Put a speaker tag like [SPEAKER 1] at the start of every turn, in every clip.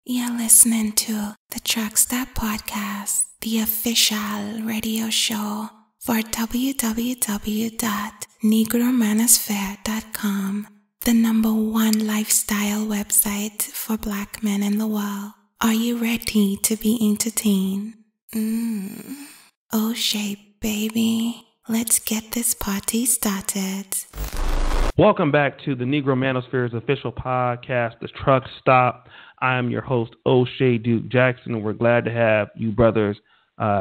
[SPEAKER 1] You're listening to the Truckstop Podcast, the official radio show for www.negromanosphere.com, the #1 lifestyle website for Black men in the world. Are you ready to be entertained? Oh, shape, baby. Let's get this party started.
[SPEAKER 2] Welcome back to the Negro Manosphere's official podcast, the Truckstop. I am your host, O'Shea Duke Jackson, and we're glad to have you brothers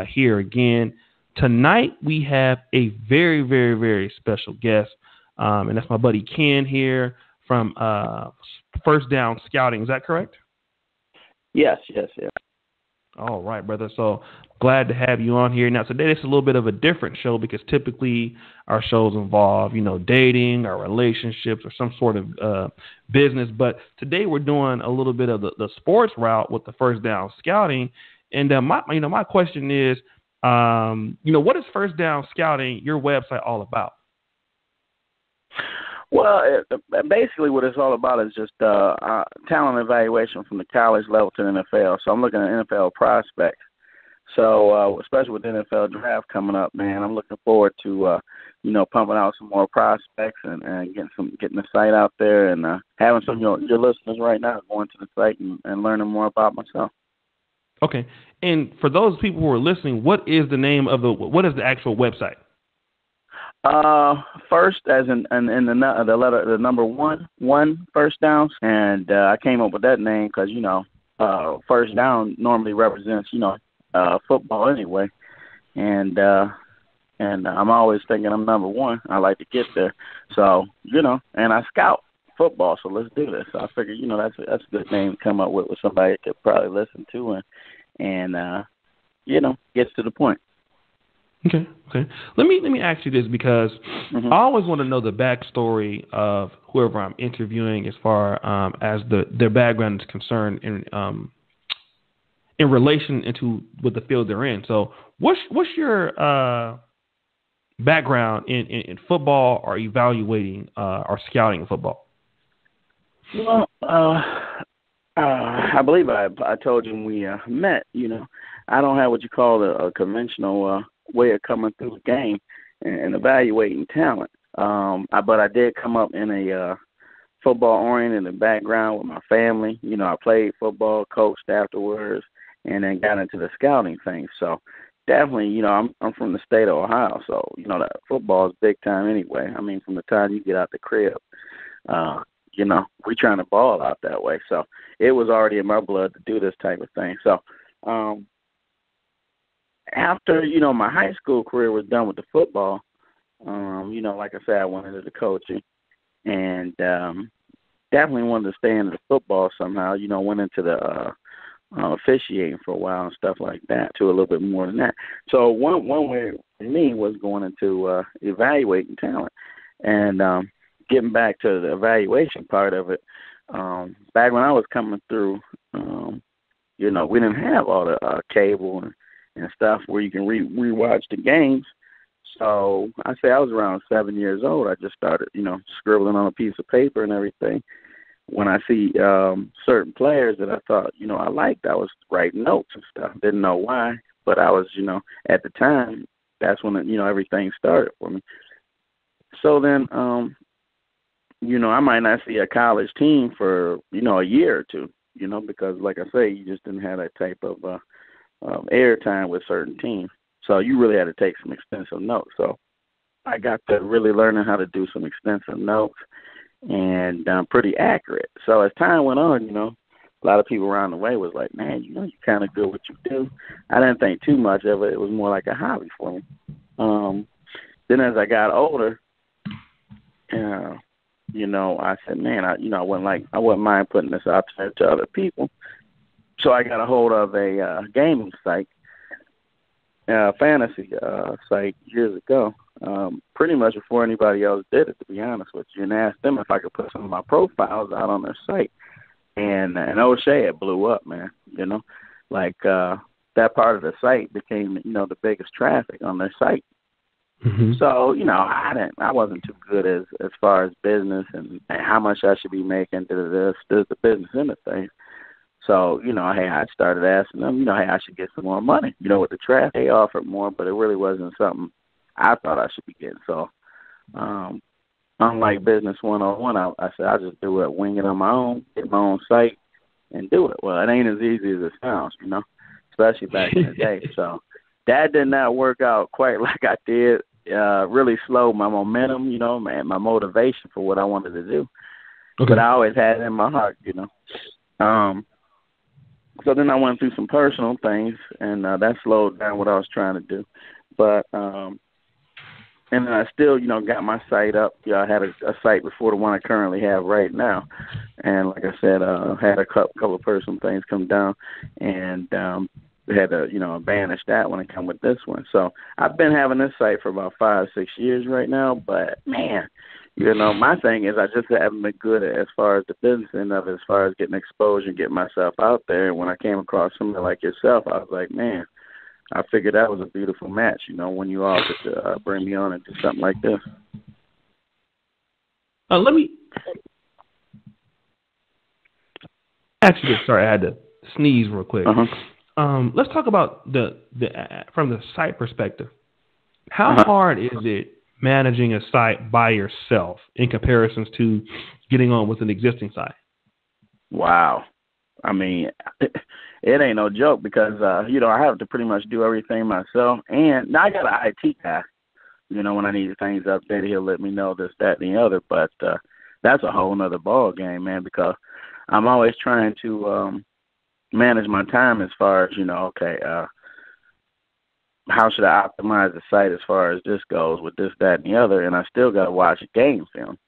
[SPEAKER 2] here again. Tonight, we have a very, very, very special guest, and that's my buddy Ken here from First Down Scouting. Is that correct?
[SPEAKER 3] Yes.
[SPEAKER 2] All right, brother. So glad to have you on here. Now, today it's a little bit of a different show because typically our shows involve, dating or relationships or some sort of business. But today we're doing a little bit of the sports route with the First Down Scouting. And my question is, what is First Down Scouting, your website, all about?
[SPEAKER 3] Well, basically what it's all about is just talent evaluation from the college level to the NFL. So I'm looking at NFL prospects. So especially with the NFL draft coming up, man, I'm looking forward to, pumping out some more prospects and getting the site out there and having some of your listeners right now going to the site and learning more about myself.
[SPEAKER 2] Okay. And for those people who are listening, what is the name of what is the actual website?
[SPEAKER 3] First, as in the letter, the number one first downs, and I came up with that name because first down normally represents football anyway, and I'm always thinking I'm number one. I like to get there, so and I scout football, so let's do this. So I figured that's a good name to come up with somebody could probably listen to and gets to the point.
[SPEAKER 2] Okay. Let me ask you this because I always want to know the backstory of whoever I'm interviewing as far as their background is concerned in relation into with the field they're in. So, what's your background in football or evaluating or scouting football?
[SPEAKER 3] Well, I believe I told you when we met. I don't have what you call a conventional way of coming through the game and evaluating talent. But I did come up in a football-oriented background with my family. I played football, coached afterwards, and then got into the scouting thing. So definitely, I'm from the state of Ohio, so that football is big time anyway. I mean, from the time you get out the crib, we trying to ball out that way. So it was already in my blood to do this type of thing. So after, my high school career was done with the football, like I said, I went into the coaching and definitely wanted to stay into the football somehow, went into the officiating for a while and stuff like that, to a little bit more than that. So one way for me was going into evaluating talent and getting back to the evaluation part of it. Back when I was coming through, we didn't have all the cable and stuff where you can rewatch the games. So I say I was around 7 years old. I just started, scribbling on a piece of paper and everything. When I see certain players that I thought, I liked, I was writing notes and stuff. Didn't know why, but I was, at the time, that's when, everything started for me. So then, I might not see a college team for, a year or two, because like I say, you just didn't have that type of airtime with certain teams. So you really had to take some extensive notes. So I got to really learning how to do some extensive notes and pretty accurate. So as time went on, a lot of people around the way was like, man, you're kind of good what you do. I didn't think too much of it. It was more like a hobby for me. Then as I got older, I said, man, I wouldn't mind putting this out there to other people. So I got a hold of a gaming site, fantasy site years ago, pretty much before anybody else did it, to be honest with you, and asked them if I could put some of my profiles out on their site. And O'Shea, it blew up, man. That part of the site became, the biggest traffic on their site. Mm-hmm. So, I wasn't too good as far as business and how much I should be making to the business end of things. So, hey, I started asking them, hey, I should get some more money. With the trash, they offered more, but it really wasn't something I thought I should be getting. So, unlike Business 101, I said I just do it, wing it on my own, get my own site, and do it. Well, it ain't as easy as it sounds, especially back in the day. So that did not work out quite like I did. Really slowed my momentum, and my motivation for what I wanted to do. Okay. But I always had it in my heart, So then I went through some personal things, and that slowed down what I was trying to do. But and then I still, got my site up. I had a site before the one I currently have right now. And like I said, had a couple of personal things come down, and had to, banish that one and come with this one. So I've been having this site for about 5-6 years right now. But, man, my thing is I just haven't been good at as far as the business end of it, as far as getting exposure and getting myself out there. And when I came across somebody like yourself, I was like, man, I figured that was a beautiful match, when you offered to bring me on and do something like this.
[SPEAKER 2] Let me actually sorry, I had to sneeze real quick. Let's talk about the from the site perspective. How hard is it managing a site by yourself in comparisons to getting on with an existing site?
[SPEAKER 3] Wow. I mean, it ain't no joke because, I have to pretty much do everything myself. And now I got an IT guy. When I need things updated, he'll let me know this, that, and the other. But that's a whole nother ball game, man, because I'm always trying to manage my time as far as, how should I optimize the site as far as this goes with this, that, and the other. And I still got to watch a game film,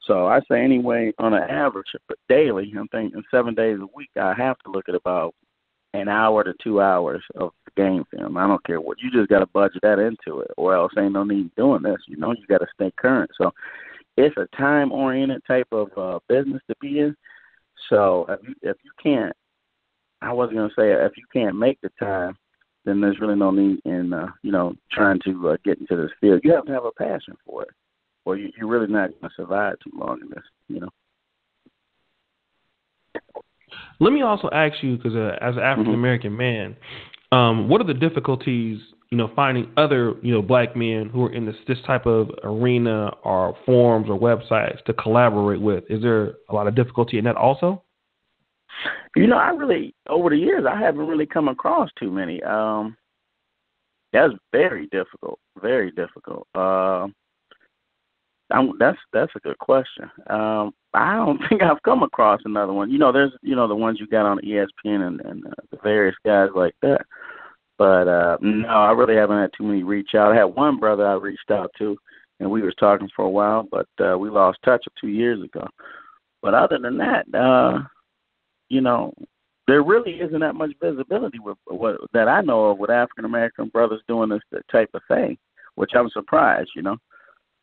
[SPEAKER 3] So I say anyway, on an average, but daily, I'm thinking 7 days a week, I have to look at about an hour to 2 hours of game film. I don't care what. You just got to budget that into it, or else ain't no need doing this. You got to stay current. So it's a time-oriented type of business to be in. So if you can't, I wasn't going to say if you can't make the time, then there's really no need in, trying to get into this field. You have to have a passion for it, or you're really not going to survive too long in this,
[SPEAKER 2] Let me also ask you, because as an African-American man, what are the difficulties, finding other, black men who are in this type of arena or forums or websites to collaborate with? Is there a lot of difficulty in that also?
[SPEAKER 3] I really, over the years, I haven't really come across too many. That's very difficult, very difficult. That's a good question. I don't think I've come across another one. There's, the ones you got on ESPN and the various guys like that. But, no, I really haven't had too many reach out. I had one brother I reached out to, and we was talking for a while, but we lost touch 2 years ago. But other than that, there really isn't that much visibility with that I know of with African-American brothers doing this type of thing, which I'm surprised,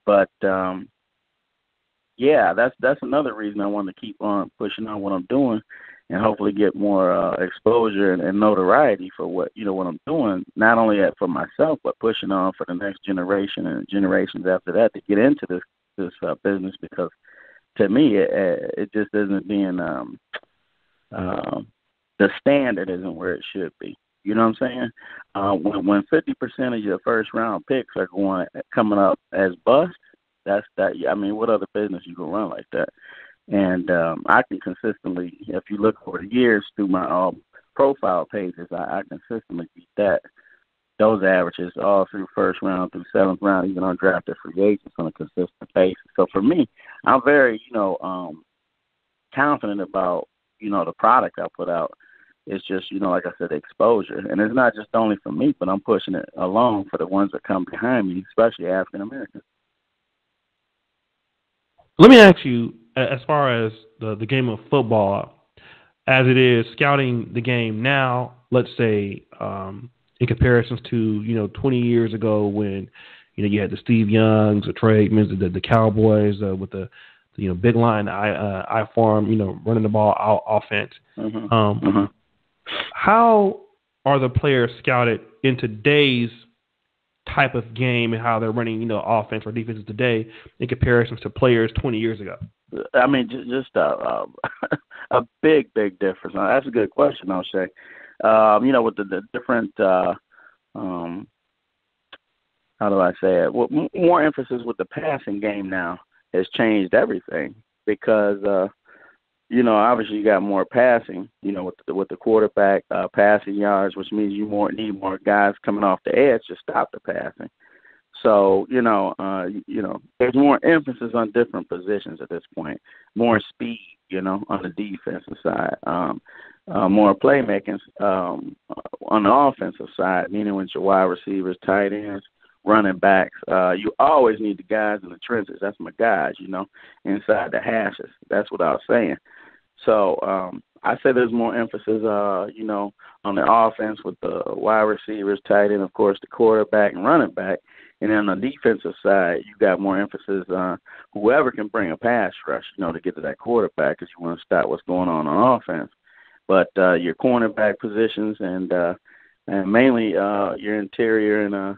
[SPEAKER 3] But, yeah, that's another reason I want to keep on pushing on what I'm doing and hopefully get more exposure and notoriety for what I'm doing, not only for myself, but pushing on for the next generation and generations after that to get into this business, because to me, it just isn't being the standard isn't where it should be. You know what I'm saying? When 50% of your first round picks are coming up as bust, that's that. I mean, what other business you can run like that? And I can consistently, if you look over the years through my profile pages, I consistently beat those averages all through first round through seventh round, even on drafted free agents on a consistent basis. So for me, I'm very confident about the product I put out. It's just, like I said, exposure. And it's not just only for me, but I'm pushing it along for the ones that come behind me, especially African Americans.
[SPEAKER 2] Let me ask you, as far as the game of football, as it is, scouting the game now, let's say in comparisons to, 20 years ago when, you had the Steve Youngs, the Trey Aikmans, the Cowboys with the big line, I-form, running the ball out offense. How are the players scouted in today's type of game and how they're running, offense or defense today in comparisons to players 20 years ago?
[SPEAKER 3] I mean, just a A big difference. Now, that's a good question, O'Shea. With the different, how do I say it? Well, more emphasis with the passing game now has changed everything because, obviously you got more passing, with the quarterback passing yards, which means you need more guys coming off the edge to stop the passing. So, there's more emphasis on different positions at this point, more speed, on the defensive side, more playmaking on the offensive side, meaning with your wide receivers, tight ends, running backs. You always need the guys in the trenches. That's my guys, inside the hashes. That's what I was saying. So I say there's more emphasis, on the offense with the wide receivers, tight end, of course, the quarterback and running back. And then on the defensive side, you got more emphasis on whoever can bring a pass rush, to get to that quarterback because you want to stop what's going on offense. But your cornerback positions and mainly your interior and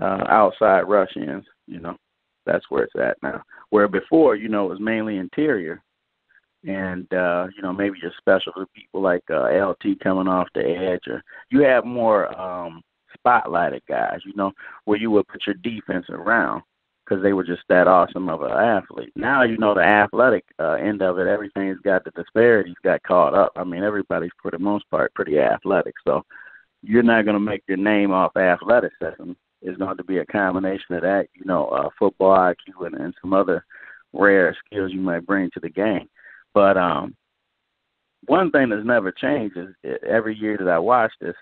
[SPEAKER 3] outside rush ends, that's where it's at now. Where before, it was mainly interior. And, maybe your special people like LT coming off the edge. Or you have more spotlighted guys, where you would put your defense around because they were just that awesome of an athlete. Now, the athletic end of it, everything's got the disparities got caught up. I mean, everybody's for the most part pretty athletic. So you're not going to make your name off athleticism. It's going to be a combination of that, football IQ and some other rare skills you might bring to the game. But one thing that's never changed is every year that I watch this,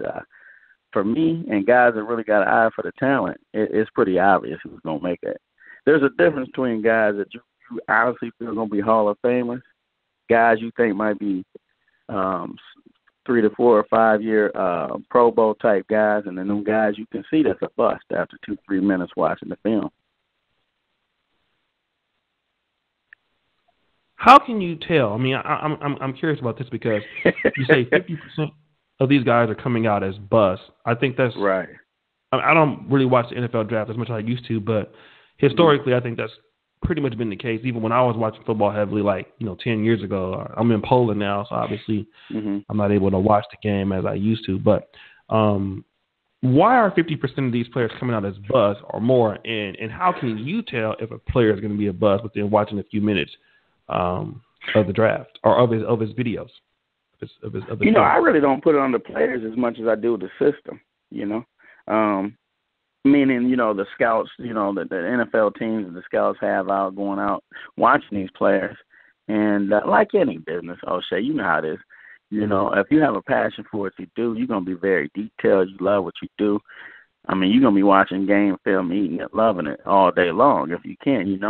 [SPEAKER 3] for me and guys that really got an eye for the talent, it's pretty obvious who's going to make it. There's a difference between guys that you honestly feel are going to be Hall of Famers, guys you think might be 3 to 4 or 5 year Pro Bowl type guys, and then them guys you can see that's a bust after 2-3 minutes watching the film.
[SPEAKER 2] How can you tell? I mean, I'm curious about this because you say 50% of these guys are coming out as busts. I think that's
[SPEAKER 3] right.
[SPEAKER 2] I don't really watch the NFL draft as much as I used to, but historically, I think that's pretty much been the case. Even when I was watching football heavily, 10 years ago. I'm in Poland now, so obviously I'm not able to watch the game as I used to. But why are 50% of these players coming out as busts or more? And how can you tell if a player is going to be a bust within watching a few minutes of the draft or of his videos?
[SPEAKER 3] I really don't put it on the players as much as I do the system, meaning, the scouts, the NFL teams and the scouts have out going out watching these players. And like any business, O'Shea, you know how it is. If you have a passion for what you do, you're going to be very detailed. You love what you do. I mean, you're going to be watching game film, eating it, loving it all day long if you can,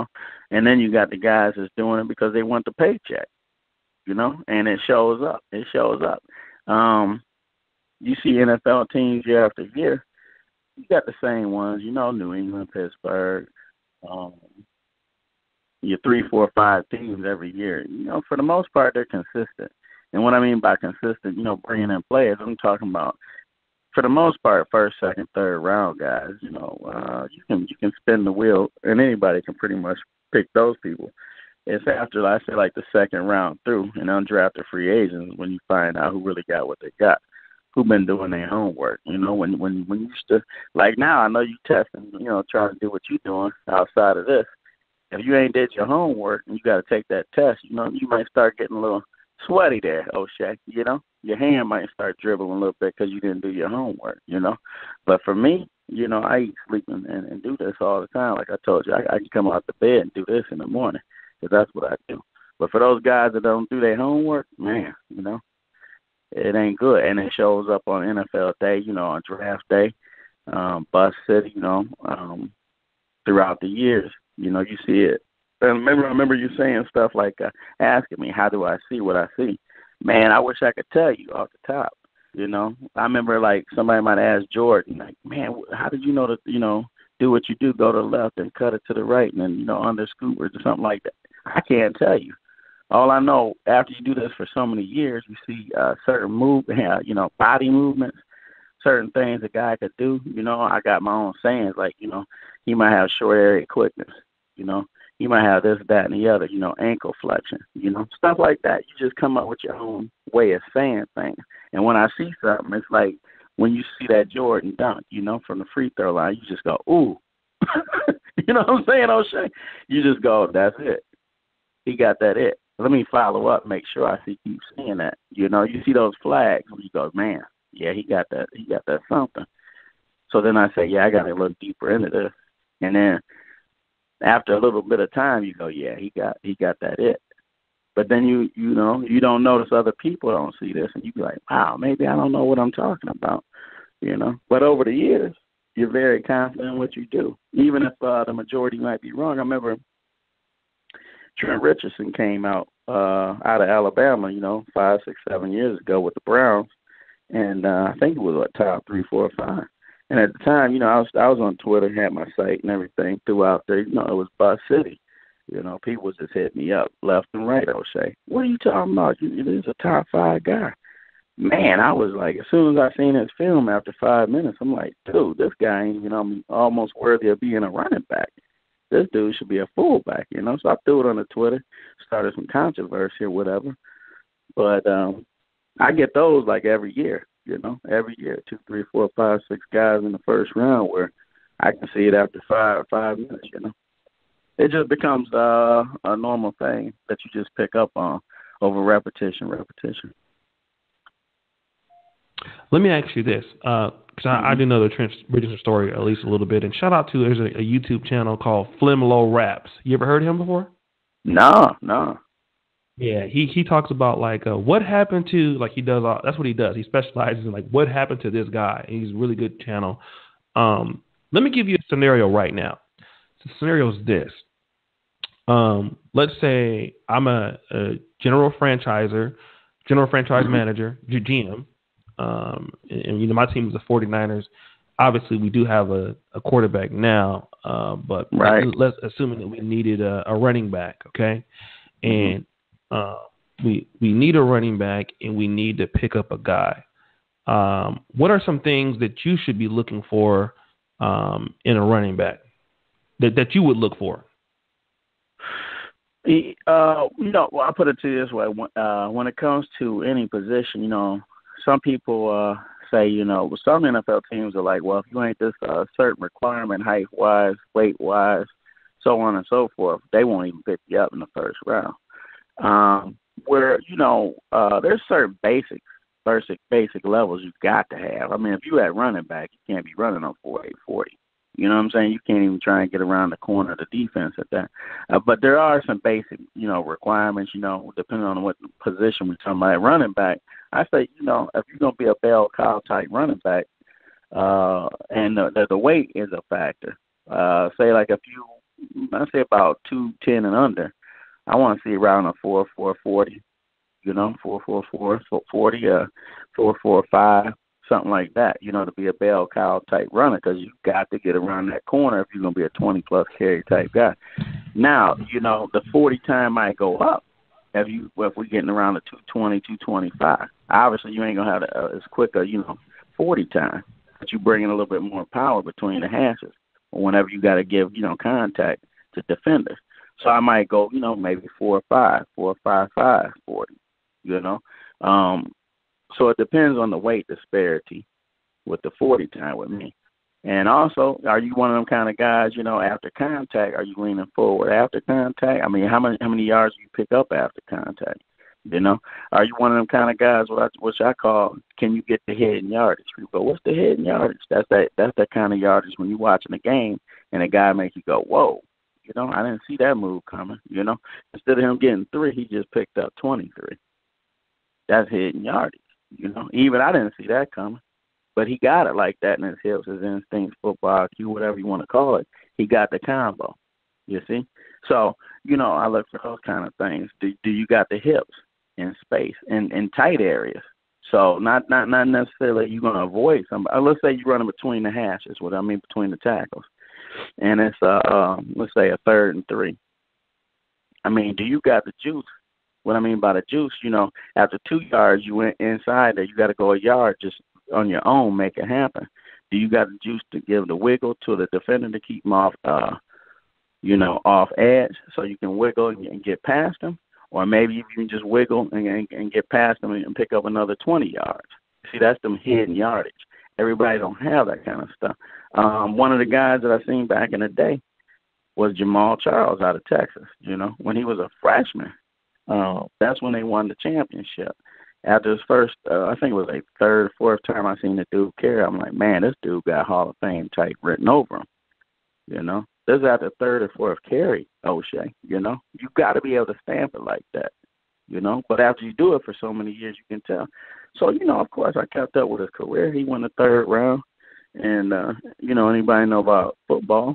[SPEAKER 3] And then you got the guys that's doing it because they want the paycheck, and it shows up. You see NFL teams year after year. You got the same ones, New England, Pittsburgh, your 3, 4, 5 teams every year. For the most part, they're consistent. And what I mean by consistent, bringing in players, I'm talking about, for the most part, first, second, third round guys. You can spin the wheel, and anybody can pretty much pick those people. It's after, I say, like the second round through, and undrafted free agents when you find out who really got what they got, who been doing their homework. When you used to, like now, I know you testing, trying to do what you're doing outside of this. If you ain't did your homework and you got to take that test, you might start getting a little sweaty there, O'Shea. Your hand might start dribbling a little bit because you didn't do your homework. But for me, I eat, sleep, and do this all the time. Like I told you, I can come out the bed and do this in the morning because that's what I do. But for those guys that don't do their homework, man, it ain't good. And it shows up on NFL day, on draft day, bus city, throughout the years. You see it. And I remember you saying stuff like asking me, how do I see what I see? Man, I wish I could tell you off the top. I remember like somebody might ask Jordan, like, man, how did you know to, do what you do, go to the left and cut it to the right and then, under scoop or something like that? I can't tell you. All I know, after you do this for so many years, you see certain body movements, certain things a guy could do. I got my own sayings, like, he might have short area quickness, You might have this, that, and the other, ankle flexion, stuff like that. You just come up with your own way of saying things. And when I see something, it's like when you see that Jordan dunk, from the free throw line, you just go, ooh. You know what I'm saying, O'Shea? You just go, that's it. He got that it. Let me follow up, make sure I keep seeing that. You see those flags, you go, man, yeah, he got that something. So then I say, yeah, I got to look deeper into this. And then after a little bit of time, you go, yeah, he got that it. But then you don't notice other people don't see this, and you be like, wow, maybe I don't know what I'm talking about, But over the years, you're very confident in what you do, even if the majority might be wrong. I remember Trent Richardson came out of Alabama, 5, 6, 7 years ago with the Browns, and I think it was top 3, 4, 5. And at the time, I was on Twitter, had my site and everything throughout there. It was Bus City. People was just hitting me up left and right. O'Shea, what are you talking about? He's a top 5 guy. Man, I was like, as soon as I seen his film after 5 minutes, I'm like, dude, this guy ain't, almost worthy of being a running back. This dude should be a fullback, So I threw it on the Twitter, started some controversy or whatever. But I get those like every year, every year, 2, 3, 4, 5, 6 guys in the first round where I can see it after 5 minutes, It just becomes a normal thing that you just pick up on over repetition.
[SPEAKER 2] Let me ask you this, because I do know the Trent Richardson story at least a little bit. And shout out to, there's a YouTube channel called Flimlow Raps. You ever heard of him before?
[SPEAKER 3] No.
[SPEAKER 2] Yeah, he talks about like what happened to, like he does, that's what he does. He specializes in like what happened to this guy. And he's a really good channel. Let me give you a scenario right now. The scenario is this. Let's say I'm a general franchise manager, GM. And my team is the 49ers. Obviously, we do have a quarterback now, but
[SPEAKER 3] right.
[SPEAKER 2] Let's assume that we needed a running back, okay? And we need a running back, and we need to pick up a guy. What are some things that you should be looking for in a running back that you would look for?
[SPEAKER 3] I'll put it to you this way. When it comes to any position, some people say, some NFL teams are like, well, if you ain't this certain requirement, height-wise, weight-wise, so on and so forth, they won't even pick you up in the first round. Where, there's certain basic levels you've got to have. I mean, if you're at running back, you can't be running on 4.840. You know what I'm saying? You can't even try and get around the corner of the defense at that. But there are some basic, requirements, depending on what position we're talking about. At running back, I say, if you're going to be a bell cow type running back, and the weight is a factor. Say like I say about 210 and under, I want to see around a 4.40, 4.44, 40, 4.45. Something like that, to be a bell cow type runner, because you've got to get around that corner if you're going to be a 20-plus carry type guy. Now, the 40 time might go up if we're getting around the 220, 225. Obviously, you ain't going to have as quick a, 40 time, but you bring in a little bit more power between the hashes whenever you got to give, contact to defenders. So I might go, maybe 4.5, 4.55, 40, So it depends on the weight disparity with the 40 time with me. And also, are you one of them kind of guys, after contact, are you leaning forward after contact? I mean, how many yards do you pick up after contact? Are you one of them kind of guys, which I call, can you get the hidden yardage? People go, what's the hidden yardage? That's that kind of yardage when you're watching the game and a guy makes you go, whoa, I didn't see that move coming, Instead of him getting 3, he just picked up 23. That's hidden yardage. Even I didn't see that coming, but he got it like that in his hips, his instincts, football IQ, whatever you want to call it. He got the combo, you see? So, I look for those kind of things. Do you got the hips in space, in tight areas? So not necessarily you're going to avoid somebody. Let's say you're running between the hashes, what I mean between the tackles, and it's, let's say, a 3rd and 3. I mean, do you got the juice? What I mean by the juice, after 2 yards, you went inside there, you got to go a yard just on your own, make it happen. Do you got the juice to give the wiggle to the defender to keep him off off edge so you can wiggle and get past them, or maybe you can just wiggle and get past them and pick up another 20 yards. See, that's them hidden yardage. Everybody don't have that kind of stuff. One of the guys that I seen back in the day was Jamal Charles out of Texas, when he was a freshman. That's when they won the championship. After his first, I think it was like third, fourth time I seen the dude carry, I'm like, man, this dude got Hall of Fame type written over him, This is after third or fourth carry, O'Shea, You got to be able to stamp it like that, But after you do it for so many years, you can tell. So, of course, I kept up with his career. He won the third round. And, anybody know about football,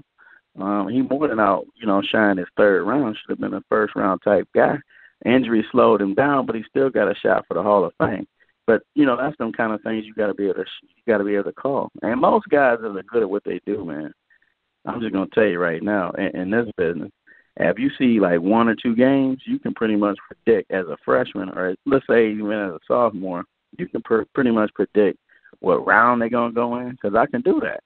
[SPEAKER 3] he more than out, shined his third round. Should have been a first round type guy. Injury slowed him down, but he still got a shot for the Hall of Fame. But that's them kind of things you got to be able to call. And most guys are good at what they do, man. I'm just gonna tell you right now, in this business, if you see like one or two games, you can pretty much predict as a freshman, or let's say even as a sophomore, you can pretty much predict what round they're gonna go in, because I can do that.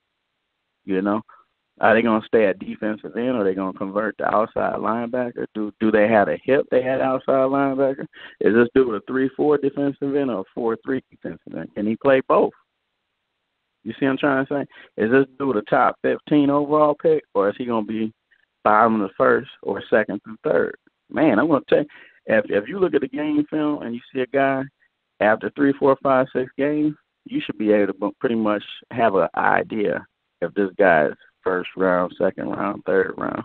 [SPEAKER 3] Are they going to stay at defensive end, or are they going to convert to outside linebacker? Do they have a hip they had outside linebacker? Is this dude a 3-4 defensive end or a 4-3 defensive end? Can he play both? You see what I'm trying to say? Is this dude a top 15 overall pick, or is he going to be bottom of the first or second through third? Man, I'm going to tell you, if you look at the game film and you see a guy after 3, 4, 5, 6 games, you should be able to pretty much have an idea if this guy is first round, second round, third round.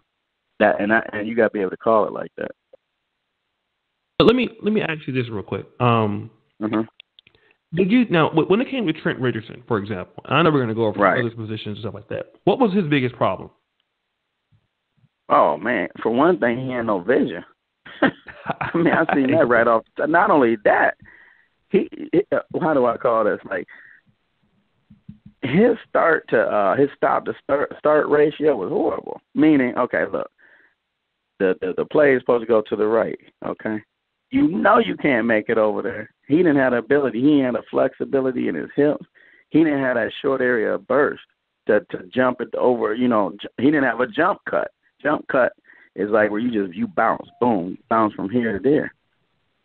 [SPEAKER 3] And you got to be able to call it like that.
[SPEAKER 2] Let me ask you this real quick. Did you now when it came to Trent Richardson, for example? I know we're going to go over other positions and stuff like that. What was his biggest problem?
[SPEAKER 3] Oh man, for one thing, he had no vision. I mean, I seen that right off. Not only that, he how do I call this? Like his start to start ratio was horrible. Meaning, okay, look, the play is supposed to go to the right. Okay, you can't make it over there. He didn't have the ability. He didn't have the flexibility in his hips. He didn't have that short area of burst to jump it over. He didn't have a jump cut. Jump cut is like where you bounce, boom, bounce from here to there,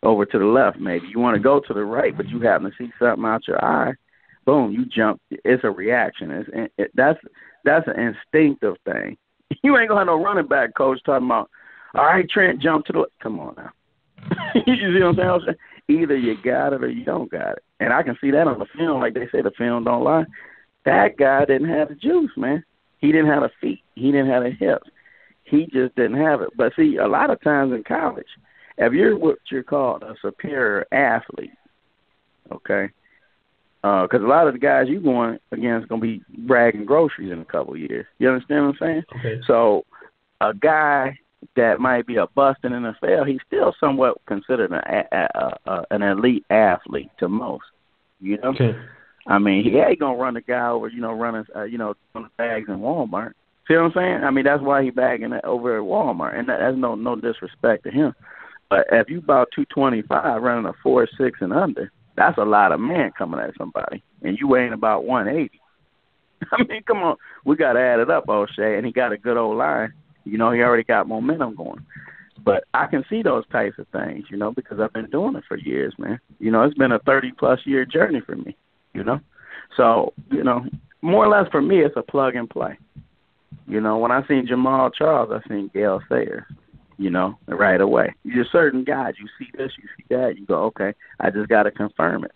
[SPEAKER 3] over to the left maybe. You want to go to the right, but you happen to see something out your eye, boom, you jump. It's a reaction. That's an instinctive thing. You ain't gonna have no running back coach talking about, all right, Trent, jump to the left. Come on now. You see what I'm saying? Either you got it or you don't got it. And I can see that on the film. Like they say, the film don't lie. That guy didn't have the juice, man. He didn't have the feet. He didn't have the hips. He just didn't have it. But see, a lot of times in college, if you're what you're called a superior athlete, okay, because a lot of the guys you going against going to be bragging groceries in a couple of years. You understand what I'm saying?
[SPEAKER 2] Okay.
[SPEAKER 3] So a guy that might be a bust in the NFL, he's still somewhat considered an elite athlete to most.
[SPEAKER 2] Okay.
[SPEAKER 3] I mean, he ain't gonna run the guy over, running, on the bags in Walmart. See what I'm saying? I mean, that's why he bagging it over at Walmart, and that's no disrespect to him. But if you about 225 running a 4.6 and under, that's a lot of man coming at somebody, and you weighing about 180. I mean, come on, we got to add it up, O'Shea, and he got a good old line. He already got momentum going. But I can see those types of things, because I've been doing it for years, man. It's been a 30-plus year journey for me, So, more or less for me, it's a plug and play. When I seen Jamal Charles, I seen Gale Sayers, right away. You're certain guys, you see this, you see that, you go, okay, I just got to confirm it.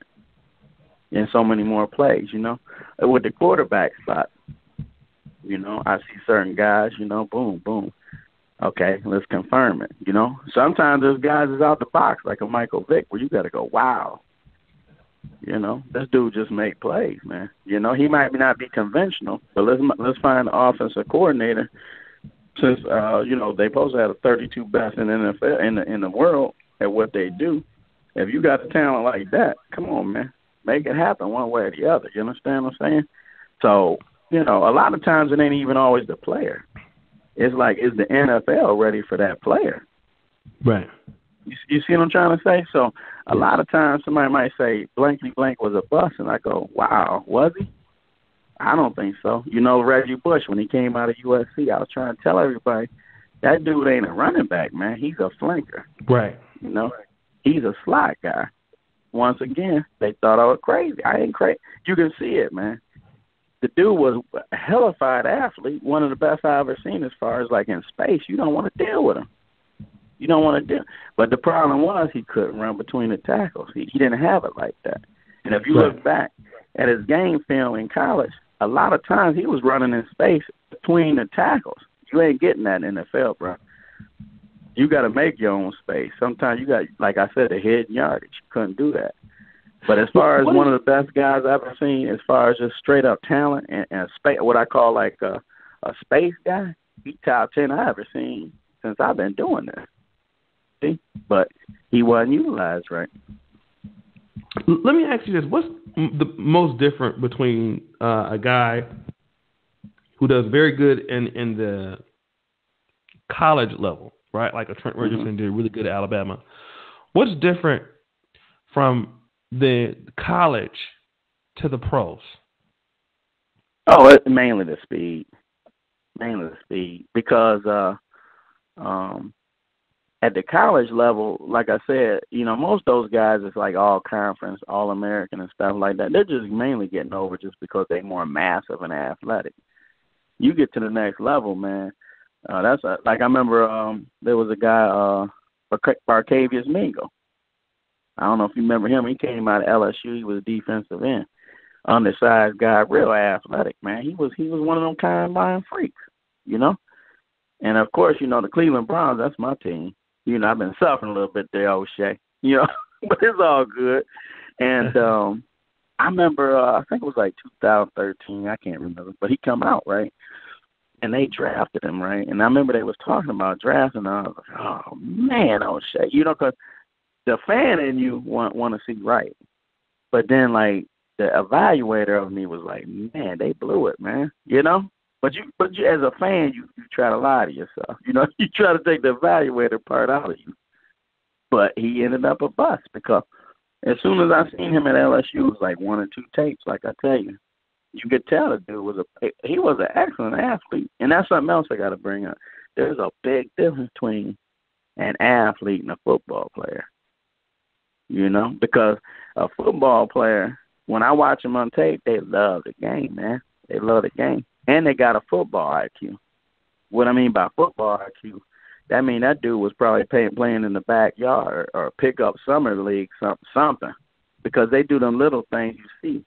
[SPEAKER 3] And so many more plays, With the quarterback spot, I see certain guys, boom, boom. Okay, let's confirm it, Sometimes there's guys that's out the box, like a Michael Vick, where you got to go, wow. This dude just make plays, man. He might not be conventional, but let's find an offensive coordinator. Since they supposed to have the 32 best in the NFL in the world at what they do. If you got the talent like that, come on, man, make it happen one way or the other. You understand what I'm saying? So a lot of times it ain't even always the player. It's like, is the NFL ready for that player?
[SPEAKER 2] Right.
[SPEAKER 3] You see what I'm trying to say? So a lot of times somebody might say blankly blank was a bust, and I go, wow, was he? I don't think so. Reggie Bush, when he came out of USC, I was trying to tell everybody, That dude ain't a running back, man. He's a flanker.
[SPEAKER 2] Right.
[SPEAKER 3] You know, he's a slot guy. Once again, they thought I was crazy. I ain't crazy. You can see it, man. The dude was a hellified athlete, one of the best I've ever seen as far as like in space. You don't want to deal with him. You don't want to deal. But the problem was he couldn't run between the tackles. He didn't have it like that. And if you look back at his game film in college, a lot of times he was running in space between the tackles. You ain't getting that in the NFL, bro. You got to make your own space. Sometimes you got, like I said, a hidden yardage. You couldn't do that. But as far as one of the best guys I've ever seen, as far as just straight up talent and space, what I call like a space guy, he top 10 I've ever seen since I've been doing this. See? But he wasn't utilized right.
[SPEAKER 2] Let me ask you this. What's the most different between a guy who does very good in the college level, right? Like a Trent Richardson did really good at Alabama. What's different from the college to the pros?
[SPEAKER 3] Oh, it's mainly the speed. Mainly the speed. Because at the college level, like I said, you know, most of those guys is like all conference, all American and stuff like that. They're just mainly getting over just because they're more massive and athletic. You get to the next level, man. Like I remember there was a guy, Barcavius Mingo. I don't know if you remember him. He came out of LSU. He was a defensive end, undersized guy, real athletic, man. He was one of them combine freaks, you know. And of course, you know, the Cleveland Browns. That's my team. You know, I've been suffering a little bit there, O'Shea. You know, but it's all good. And I remember, I think it was like 2013. I can't remember, but he come out, right? And they drafted him, right? And I remember they was talking about drafting. And I was like, oh man, O'Shea, you know, because the fan in you want to see right, but then like the evaluator of me was like, man, they blew it, man. You know. But you, as a fan, you try to lie to yourself. You know, you try to take the evaluator part out of you. But he ended up a bust because as soon as I seen him at LSU, it was like 1 or 2 tapes. Like I tell you, you could tell the dude was he was an excellent athlete. And that's something else I got to bring up. There's a big difference between an athlete and a football player. You know, because a football player, when I watch them on tape, they love the game, man. They love the game. And they got a football IQ. What I mean by football IQ, that mean that dude was probably playing in the backyard or pickup summer league, something. Because they do them little things you see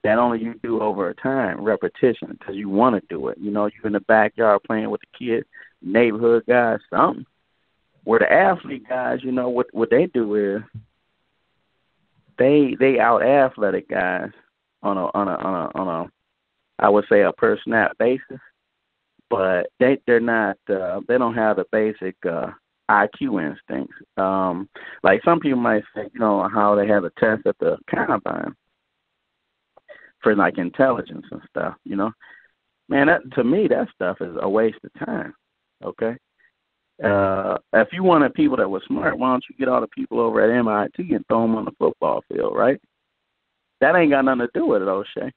[SPEAKER 3] that only you do over time, repetition, because you want to do it. You know, you're in the backyard playing with the kids, neighborhood guys, something. Where the athlete guys, you know, what they do is they out athletic guys on a I would say a per snap basis, but they're not they don't have the basic IQ instincts. Like some people might say, you know, how they have a test at the combine for like intelligence and stuff, you know. Man, to me that stuff is a waste of time. Okay. If you wanted people that were smart, why don't you get all the people over at MIT and throw them on the football field, right? That ain't got nothing to do with it, O'Shea.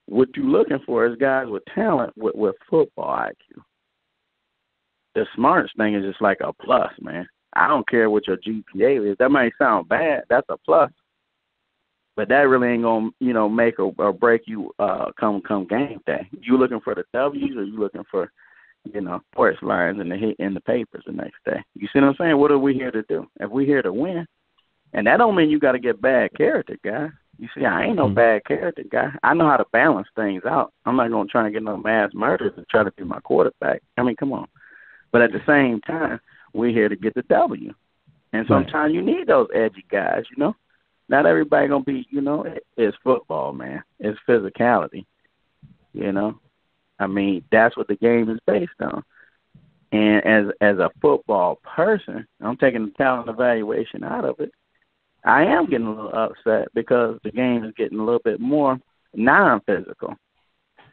[SPEAKER 3] What you're looking for is guys with talent with football IQ. The smartest thing is just like a plus, man. I don't care what your GPA is. That might sound bad. That's a plus. But that really ain't going to, you know, make or break you come game day. You looking for the W's or you looking for, you know, sports lines in the papers the next day? You see what I'm saying? What are we here to do? If we're here to win, and that don't mean you got to get bad character, guy. You see, I ain't no bad character guy. I know how to balance things out. I'm not going to try to get no mass murders and try to be my quarterback. I mean, come on. But at the same time, we're here to get the W. And sometimes you need those edgy guys, you know. Not everybody going to be, you know, it's football, man. It's physicality, you know. I mean, that's what the game is based on. And as a football person, I'm taking the talent evaluation out of it. I am getting a little upset because the game is getting a little bit more non-physical.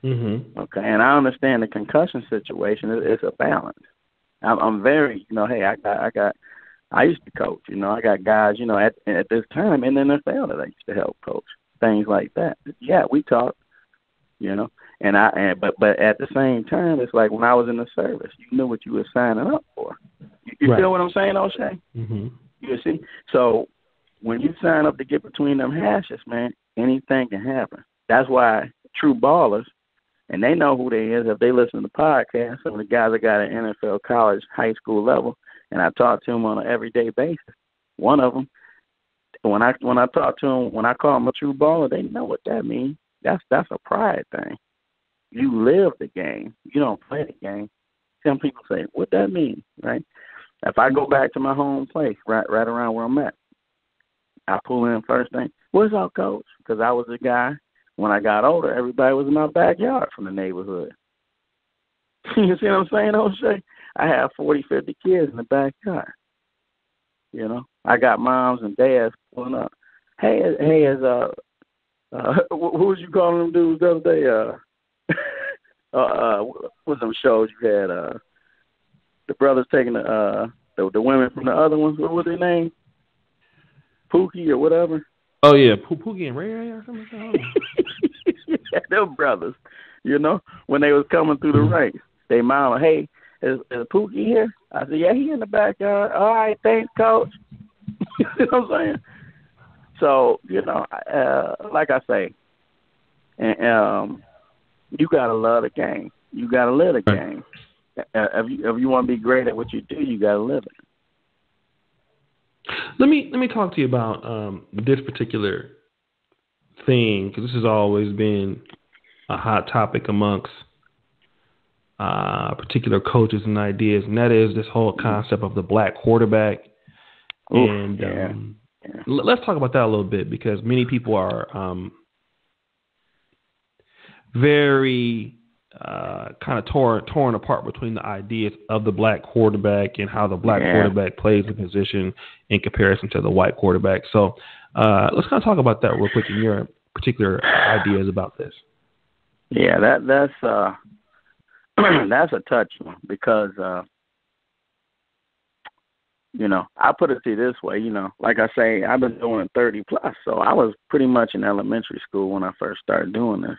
[SPEAKER 3] Mm-hmm. Okay, and I understand the concussion situation. It's a balance. I'm very, you know, hey, I used to coach. You know, I got guys, you know, at this time in the NFL that I used to help coach, things like that. Yeah, we talk, you know, But at the same time, it's like when I was in the service, you knew what you were signing up for. You
[SPEAKER 2] Right.
[SPEAKER 3] feel what I'm saying, O'Shea?
[SPEAKER 2] Mm-hmm.
[SPEAKER 3] You see? So when you sign up to get between them hashes, man, anything can happen. That's why true ballers, and they know who they is if they listen to the podcast. Some of the guys that got an NFL, college, high school level, and I talk to them on an everyday basis. One of them, when I talk to them, when I call them a true baller, they know what that means. That's a pride thing. You live the game. You don't play the game. Some people say, what that mean, right? If I go back to my home place, right around where I'm at, I pull in first thing, what's up, coach? Because I was a guy, when I got older, everybody was in my backyard from the neighborhood. You see what I'm saying, O'Shea? I have 40, 50 kids in the backyard. You know, I got moms and dads pulling up. Hey, who was you calling them dudes the other day? What was them shows you had? The brothers taking the women from the other ones. What was their name? Pookie or whatever.
[SPEAKER 2] Oh yeah, Pookie and Ray Ray or something like that.
[SPEAKER 3] Yeah, them brothers. You know, when they was coming through the ranks, they mama, hey, is Pookie here? I said, yeah, he in the backyard. All right, thanks, coach. You know what I'm saying? So, you know, like I say, and you gotta love the game. You gotta live the game. If you want to be great at what you do, you gotta live it.
[SPEAKER 2] Let me talk to you about this particular thing, because this has always been a hot topic amongst particular coaches and ideas, and that is this whole concept of the black quarterback.
[SPEAKER 3] Oof,
[SPEAKER 2] and let's talk about that a little bit, because many people are very kind of torn apart between the ideas of the black quarterback and how the black quarterback plays the position in comparison to the white quarterback. So let's kind of talk about that real quick in your particular ideas about this.
[SPEAKER 3] Yeah, that's that's a touch one, because you know, I put it to you this way, you know, like I say, I've been doing 30 plus, so I was pretty much in elementary school when I first started doing this.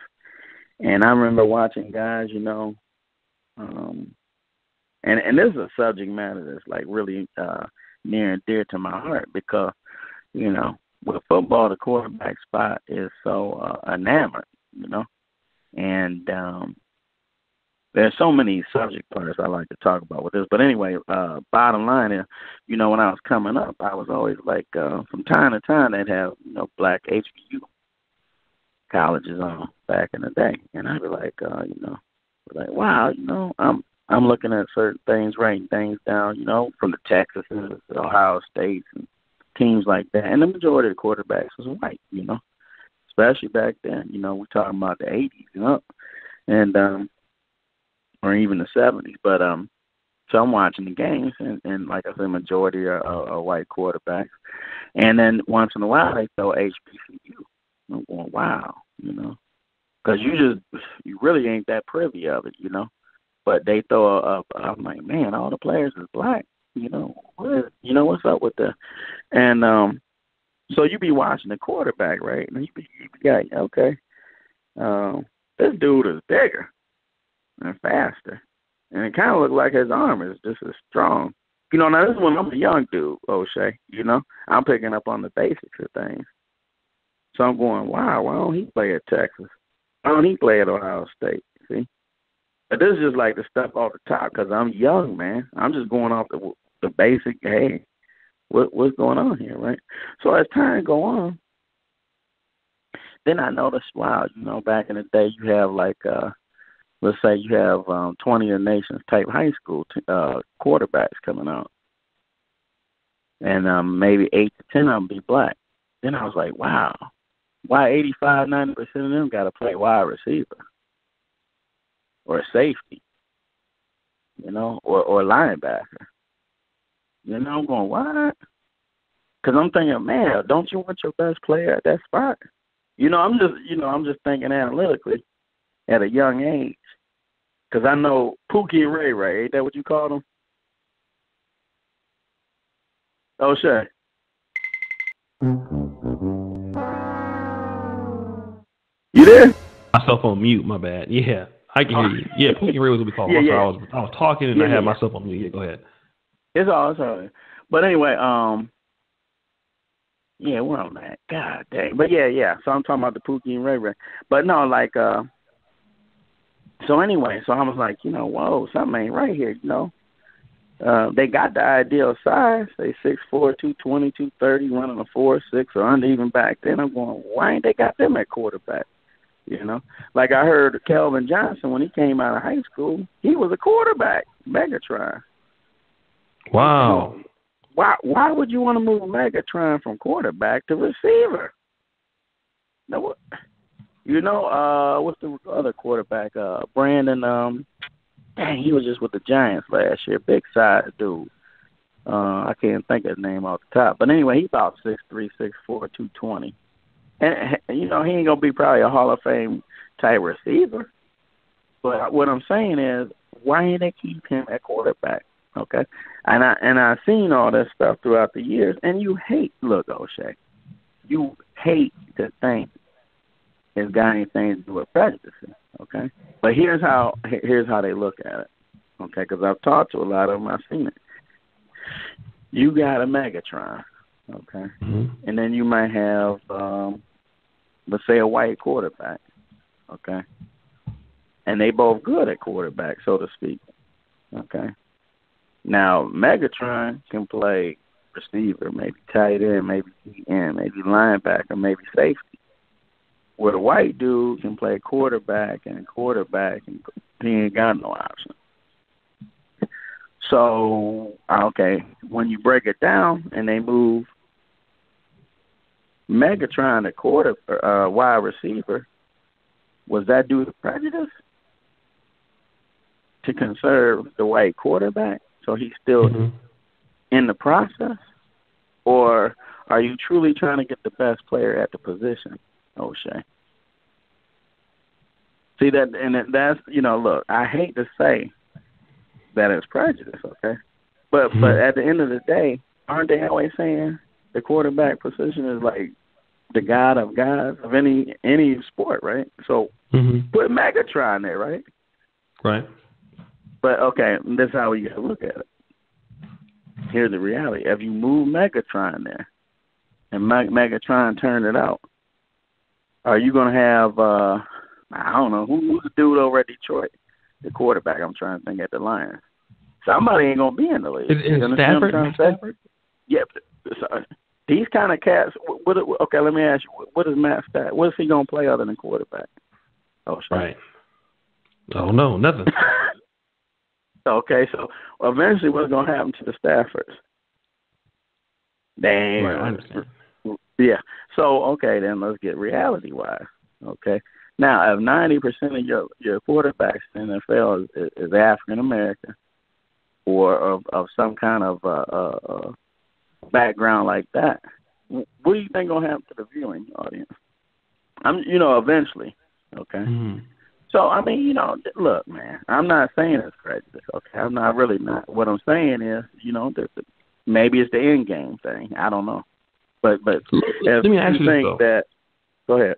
[SPEAKER 3] And I remember watching guys, you know, and this is a subject matter that's like really near and dear to my heart, because, you know, with football, the quarterback spot is so enamored, you know, and there's so many subject parts I like to talk about with this. But anyway, bottom line is, you know, when I was coming up, I was always like, from time to time, they'd have, you know, black HBU colleges on back in the day, and I'd be like, you know, like, wow, you know, I'm looking at certain things, writing things down, you know, from the Texas and the Ohio States and teams like that, and the majority of the quarterbacks was white, you know, especially back then. You know, we're talking about the 80s, you know, and or even the 70s. But so I'm watching the games, and like I said, majority are white quarterbacks, and then once in a while they throw HBCU. I'm going, wow, you know, because you really ain't that privy of it, you know. But they throw up. I'm like, man, all the players is black, you know. What's up with that? And so you be watching the quarterback, right? And you be like, okay, this dude is bigger and faster, and it kind of looked like his arm is just as strong. You know, now this is when I'm a young dude, O'Shea. You know, I'm picking up on the basics of things. So I'm going, wow, why don't he play at Texas? Why don't he play at Ohio State? See? But this is just like the stuff off the top, because I'm young, man. I'm just going off the basic, hey, what's going on here, right? So as time go on, then I noticed, wow, you know, back in the day you have like, let's say you have 20 of the nation's type high school quarterbacks coming out. And maybe 8 to 10 of them be black. Then I was like, wow. Why 85, 90% of them got to play wide receiver or safety, you know, or linebacker? You know, I'm going, what? Because I'm thinking, man, don't you want your best player at that spot? You know, I'm just thinking analytically at a young age. Because I know Pookie and Ray Ray, ain't that what you call them? Oh, sure. You there?
[SPEAKER 2] myself on mute. My bad. Yeah, I can hear you. Yeah, Pookie Ray was what we call him.
[SPEAKER 3] Yeah.
[SPEAKER 2] I was talking and I had myself on mute. Yeah, go ahead.
[SPEAKER 3] It's all right. But anyway, yeah, we're on that. God dang. But yeah. So I'm talking about the Pookie and Ray Ray. But no, like, so anyway, so I was like, whoa, something ain't right here, They got the ideal size. They 6'4", 220, 230, running a 4.6 or under even back then. I'm going, why ain't they got them at quarterback? Like I heard Kelvin Johnson when he came out of high school, he was a quarterback, Megatron.
[SPEAKER 2] Wow.
[SPEAKER 3] Why would you want to move Megatron from quarterback to receiver? No, what's the other quarterback? Brandon. Dang, he was just with the Giants last year. Big size dude. I can't think of his name off the top. But anyway, he's about 6'3", 6'4", 220. And he ain't gonna be probably a Hall of Fame type receiver. But what I'm saying is, why ain't they keep him at quarterback? Okay, and I've seen all this stuff throughout the years, and you hate. Look, O'Shea, you hate to think it's got anything to do with prejudice. Okay, but here's how they look at it. Okay, because I've talked to a lot of them, I've seen it. You got a Megatron, okay, and then you might have, let's say, a white quarterback, okay, and they both good at quarterback, so to speak, okay. Now, Megatron can play receiver, maybe tight end, maybe end, maybe linebacker, maybe safety. Where the white dude can play quarterback, and he ain't got no option. So, okay, when you break it down and they move Megatron to wide receiver, was that due to prejudice? To conserve the white quarterback? So he's still in the process? Or are you truly trying to get the best player at the position, O'Shea? See, that's, look, I hate to say that it's prejudice, okay? But at the end of the day, aren't they always saying the quarterback position is like the god of gods of any sport, right? So put Megatron there, right?
[SPEAKER 2] Right.
[SPEAKER 3] But, okay, that's how you got to look at it. Here's the reality. If you move Megatron there and Megatron turned it out, are you going to have, I don't know, who's the dude over at Detroit? The quarterback, I'm trying to think, at the Lions. Somebody ain't going to be in the league.
[SPEAKER 2] Is Stafford?
[SPEAKER 3] Yeah. Sorry. These kind of cats, okay, let me ask you, what is Matt Stafford? What is he going to play other than quarterback? Oh, sure.
[SPEAKER 2] Right. Oh, no, nothing.
[SPEAKER 3] Okay, so eventually what's going to happen to the Staffords? Damn.
[SPEAKER 2] Right, I understand.
[SPEAKER 3] Yeah. So, okay, then let's get reality-wise. Okay. Now, if 90% of your quarterbacks in the NFL is African-American or of some kind of background like that, what do you think going to happen to the viewing audience? Eventually. Okay. Mm-hmm. So, I mean, look, man, I'm not saying it's prejudice, okay? I'm not really not. What I'm saying is, maybe it's the end game thing. I don't know. But
[SPEAKER 2] let me ask you
[SPEAKER 3] think that, go ahead.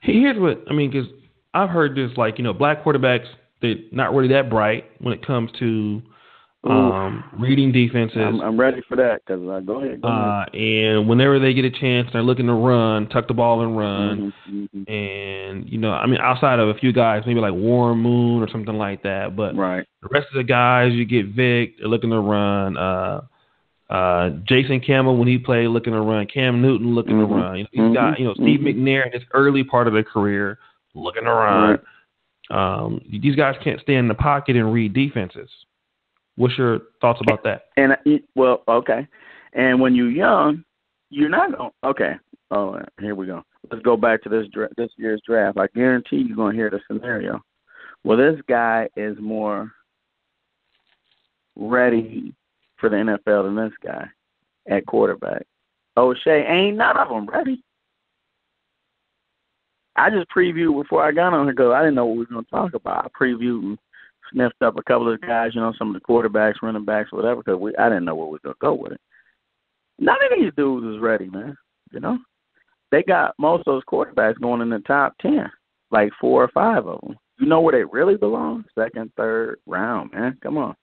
[SPEAKER 2] Here's what, because I've heard this, like, black quarterbacks, they're not really that bright when it comes to reading defenses.
[SPEAKER 3] I'm ready for that, because go ahead.
[SPEAKER 2] And whenever they get a chance, they're looking to run, tuck the ball and run. Mm-hmm. And, outside of a few guys, maybe like Warren Moon or something like that. But
[SPEAKER 3] right.
[SPEAKER 2] The rest of the guys, you get Vic, they're looking to run. Jason Campbell, when he played, looking to run. Cam Newton looking to run. These guys, Steve McNair in his early part of their career looking to run. Right. These guys can't stay in the pocket and read defenses. What's your thoughts about that?
[SPEAKER 3] And well, okay. And when you're young, you're not going. Okay. Oh, here we go. Let's go back to this year's draft. I guarantee you're going to hear the scenario. Well, this guy is more ready for the NFL than this guy at quarterback. O'Shea, ain't none of them ready. I just previewed before I got on here because I didn't know what we were going to talk about. I previewed and sniffed up a couple of guys, some of the quarterbacks, running backs, whatever, because I didn't know where we were going to go with it. None of these dudes is ready, man. They got most of those quarterbacks going in the top 10. like 4 or 5 of them. You know where they really belong? Second, third round, man. Come on.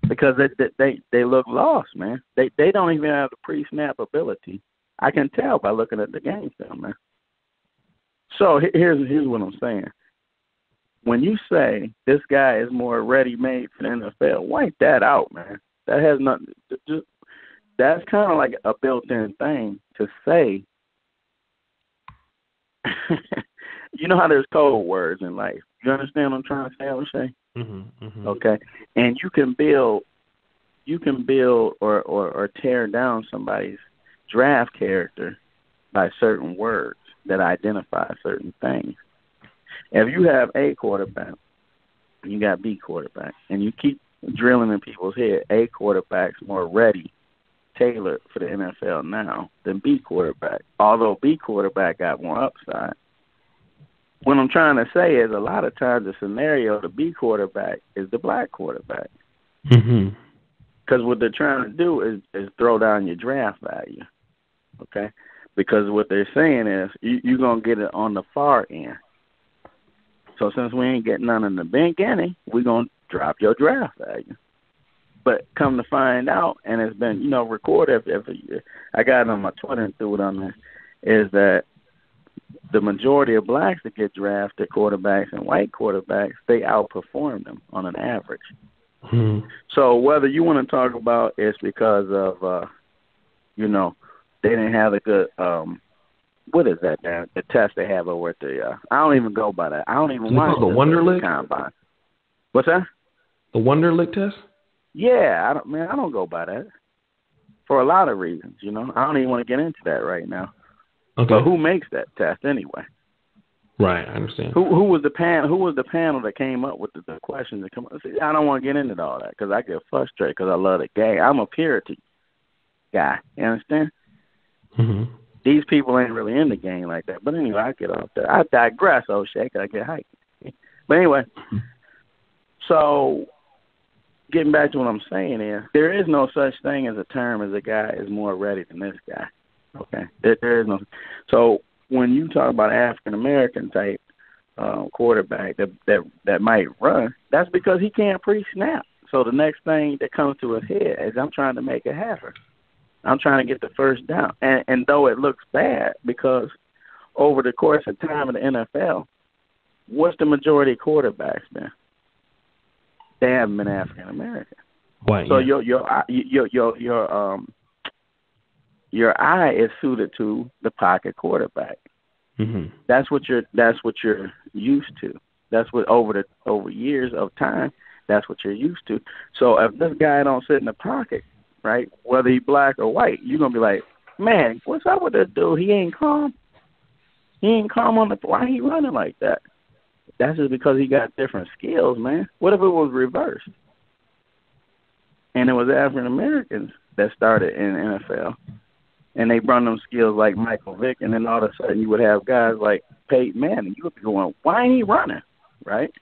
[SPEAKER 3] Because they look lost, man. They don't even have the pre-snap ability. I can tell by looking at the game film, man. So here's what I'm saying. When you say this guy is more ready-made for the NFL, wipe that out, man. That has nothing. That's kind of like a built-in thing to say. You know how there's code words in life. You understand what I'm trying to say, O'Shea?
[SPEAKER 2] Mm-hmm, mm-hmm.
[SPEAKER 3] Okay, and you can build or tear down somebody's draft character by certain words that identify certain things. If you have A quarterback, and you got B quarterback, and you keep drilling in people's head, A quarterback's more ready, tailored for the NFL now than B quarterback, although B quarterback got more upside. What I'm trying to say is a lot of times the scenario, the B quarterback is the black quarterback.
[SPEAKER 2] Mm-hmm.
[SPEAKER 3] Because what they're trying to do is throw down your draft value, okay? Because what they're saying is you're going to get it on the far end. So since we ain't getting none in the beginning, we're going to drop your draft value. But come to find out, and it's been, recorded every year, I got it on my Twitter and threw it on there, is that the majority of blacks that get drafted, quarterbacks and white quarterbacks, they outperform them on an average.
[SPEAKER 2] Mm-hmm.
[SPEAKER 3] So whether you want to talk about it's because of, they didn't have a good, what is that, the test they have over at the, I don't even go by that. I don't even want
[SPEAKER 2] the Wonderlic
[SPEAKER 3] combine. What's that?
[SPEAKER 2] The Wonderlic test?
[SPEAKER 3] Yeah, I don't go by that for a lot of reasons, I don't even want to get into that right now.
[SPEAKER 2] Okay.
[SPEAKER 3] But who makes that test anyway?
[SPEAKER 2] Right, I understand.
[SPEAKER 3] Who was the panel? Who was the panel that came up with the questions that come up? See, I don't want to get into all that because I get frustrated because I love the game. I'm a purity guy. You understand?
[SPEAKER 2] Mm-hmm.
[SPEAKER 3] These people ain't really in the game like that. But anyway, I get off that. I digress, O'Shea, 'cause I get hyped. But anyway, so getting back to what I'm saying is there is no such thing as a term as a guy is more ready than this guy. Okay, there is no. So when you talk about African American type quarterback that might run, that's because he can't pre-snap. So the next thing that comes to his head is I'm trying to make it happen. I'm trying to get the first down, and though it looks bad because over the course of time in the NFL, what's the majority of quarterbacks been? They haven't been African American.
[SPEAKER 2] White.
[SPEAKER 3] So
[SPEAKER 2] yeah.
[SPEAKER 3] your eye is suited to the pocket quarterback.
[SPEAKER 2] Mm-hmm.
[SPEAKER 3] That's what you're used to. That's what over years of time, that's what you're used to. So if this guy don't sit in the pocket, right, whether he's black or white, you're gonna be like, man, what's up with this dude? He ain't calm. He ain't calm on the. Why he running like that? That's just because he got different skills, man. What if it was reversed? And it was African Americans that started in the NFL. And they brought them skills like Michael Vick, and then all of a sudden you would have guys like Peyton Manning. You would be going, why ain't he running? Right?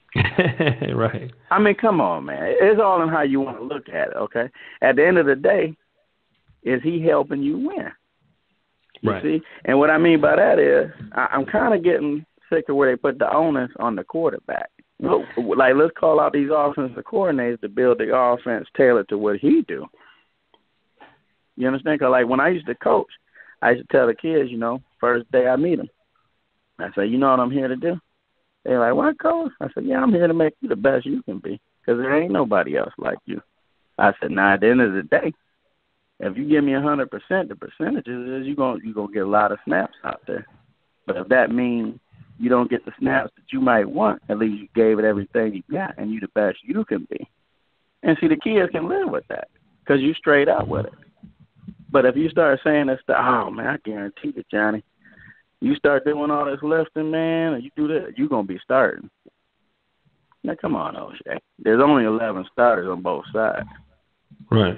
[SPEAKER 2] Right.
[SPEAKER 3] I mean, come on, man. It's all in how you want to look at it, okay? At the end of the day, is he helping you win? You
[SPEAKER 2] right.
[SPEAKER 3] see? And what I mean by that is I'm kind of getting sick of where they put the onus on the quarterback. Like, let's call out these offensive coordinators to build the offense tailored to what he do. You understand? Because, like, when I used to coach, I used to tell the kids, first day I meet them, I say, you know what I'm here to do? They're like, what, coach? I said, yeah, I'm here to make you the best you can be because there ain't nobody else like you. I said, nah, at the end of the day, if you give me 100%, the percentages is you're gonna get a lot of snaps out there. But if that means you don't get the snaps that you might want, at least you gave it everything you got and you the best you can be. And see, the kids can live with that because you straight up with it. But if you start saying that stuff, oh, man, I guarantee you, Johnny, you start doing all this lifting, man, and you do that, you're going to be starting. Now, come on, O'Shea. There's only 11 starters on both sides.
[SPEAKER 2] Right.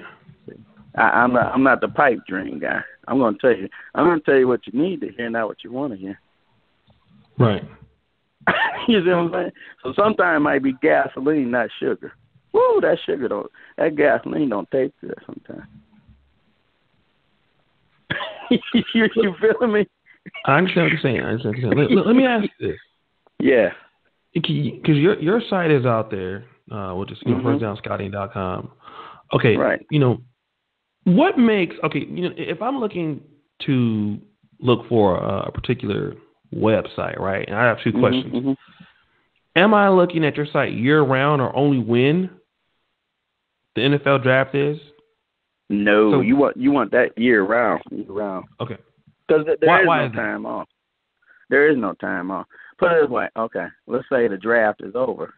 [SPEAKER 3] I'm not the pipe dream guy. I'm going to tell you what you need to hear, not what you want to hear.
[SPEAKER 2] Right.
[SPEAKER 3] You see what I'm saying? So sometimes it might be gasoline, not sugar. Woo, that gasoline don't taste good sometimes. You feeling me?
[SPEAKER 2] I understand what you're saying. Let me ask you this.
[SPEAKER 3] Yeah.
[SPEAKER 2] Because your site is out there, which is firstdownscouting.com. Okay,
[SPEAKER 3] right.
[SPEAKER 2] What makes if I'm looking to look for a particular website, right? And I have two questions.
[SPEAKER 3] Mm-hmm.
[SPEAKER 2] Am I looking at your site year round or only when the NFL draft is?
[SPEAKER 3] No, so, you want that year round.
[SPEAKER 2] Okay.
[SPEAKER 3] Because there is no time off. There is no time off. Put it this way. Okay, let's say the draft is over.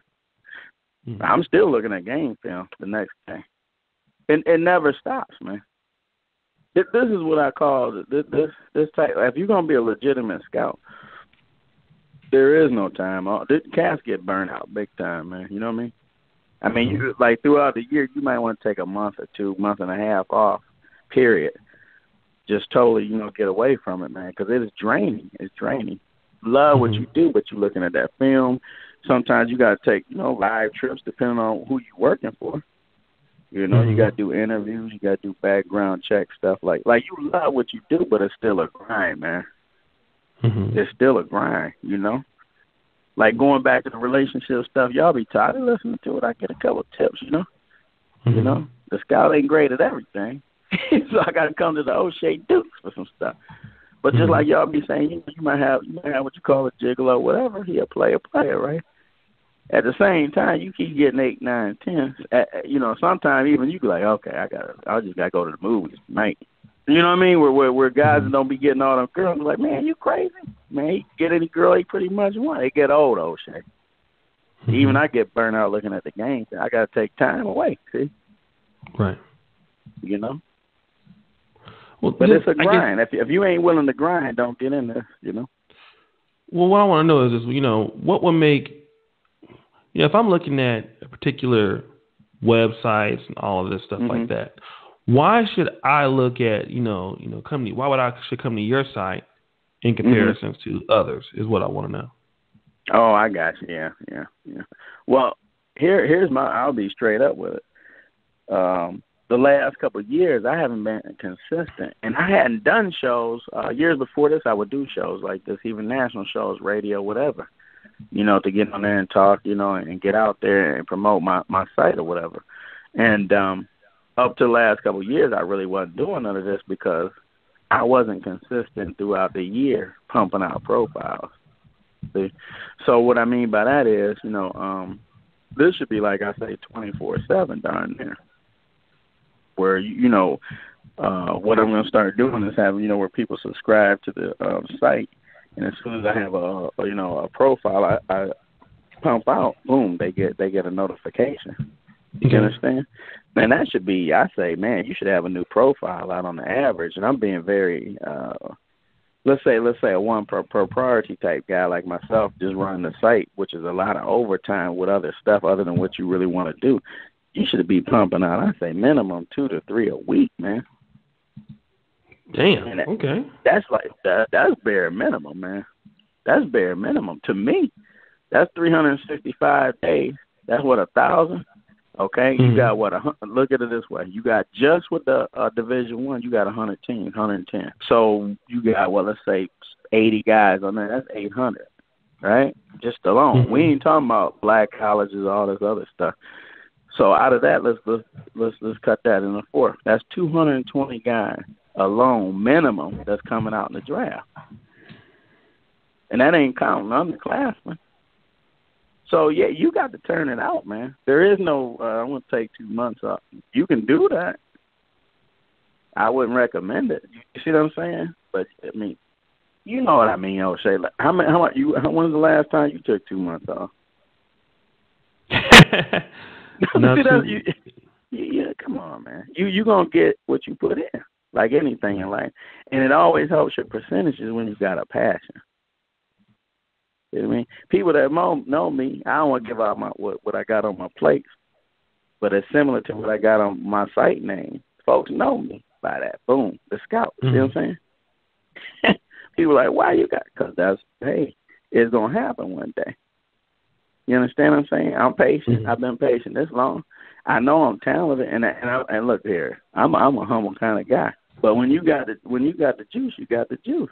[SPEAKER 3] Mm-hmm. I'm still looking at game film the next day. It never stops, man. This is what I call this type. If you're gonna be a legitimate scout, there is no time off. The cats get burnt out big time, man. You know what I mean? I mean, you like throughout the year, you might want to take a month or two, month and a half off. Period. Just totally, get away from it, man, because it is draining. It's draining. Love what you do, but you're looking at that film. Sometimes you got to take, live trips depending on who you're working for. You got to do interviews. You got to do background check stuff. Like you love what you do, but it's still a grind, man. It's still a grind, Like going back to the relationship stuff, y'all be tired of listening to it. I get a couple of tips, The scout ain't great at everything. So I got to come to the O'Shea Dukes for some stuff. But just like y'all be saying, you might have what you call a gigolo, whatever. He a player, right? At the same time, you keep getting 8, 9, 10. Sometimes even you be like, okay, I just got to go to the movies tonight. You know what I mean? Where guys don't be getting all them girls, like, man, you crazy? Man, he get any girl he pretty much want. They get old, O'Shea. Even I get burnt out looking at the game. I got to take time away, see?
[SPEAKER 2] Right.
[SPEAKER 3] Well, but it's a grind. If you ain't willing to grind, don't get in there,
[SPEAKER 2] Well, what I want to know is what would make, if I'm looking at a particular websites and all of this stuff like that, why should I look at, why would I should come to your site in comparisons to others is what I want to know.
[SPEAKER 3] Oh, I got you. Yeah. Well, here's I'll be straight up with it. The last couple of years, I haven't been consistent, and I hadn't done shows. Years before this, I would do shows like this, even national shows, radio, whatever, to get on there and talk, and get out there and promote my site or whatever. And up to the last couple of years, I really wasn't doing none of this because I wasn't consistent throughout the year pumping out profiles. See? So what I mean by that is, this should be, like I say, 24/7 down there. Where what I'm going to start doing is having where people subscribe to the site, and as soon as I have a profile, I pump out, boom, they get a notification. You understand? And that should be, I say, man, you should have a new profile out on the average. And I'm being very, let's say a one propriety type guy like myself, just running the site, which is a lot of overtime with other stuff other than what you really want to do. You should be pumping out, I say, minimum 2 to 3 a week, man.
[SPEAKER 2] Damn. Okay.
[SPEAKER 3] That's like that's bare minimum, man. That's bare minimum to me. That's 365 days. That's what, 1,000. Okay, you got what? Look at it this way: you got just with the Division I, you got 110. So you got let's say 80 guys on there. That's 800, right? Just alone. We ain't talking about black colleges, all this other stuff. So out of that, let's cut that into 4. That's 220 guys alone, minimum, that's coming out in the draft, and that ain't counting underclassmen. So yeah, you got to turn it out, man. There is no. I want to take 2 months off. You can do that. I wouldn't recommend it. You see what I'm saying? But I mean, you know what I mean, O'Shea. Like, when's the last time you took 2 months off? Yeah, come on, man. You gonna get what you put in, like anything in life, and it always helps your percentages when you got a passion. You know what I mean? People that know me, I don't want to give out what I got on my plate, but it's similar to what I got on my site name. Folks know me by that. Boom, the scout. See what I'm saying? People are like, why you got? Because it's gonna happen one day. You understand what I'm saying? I'm patient. I've been patient this long. I know I'm talented, and look here, I'm a humble kind of guy. But when you got the juice, you got the juice.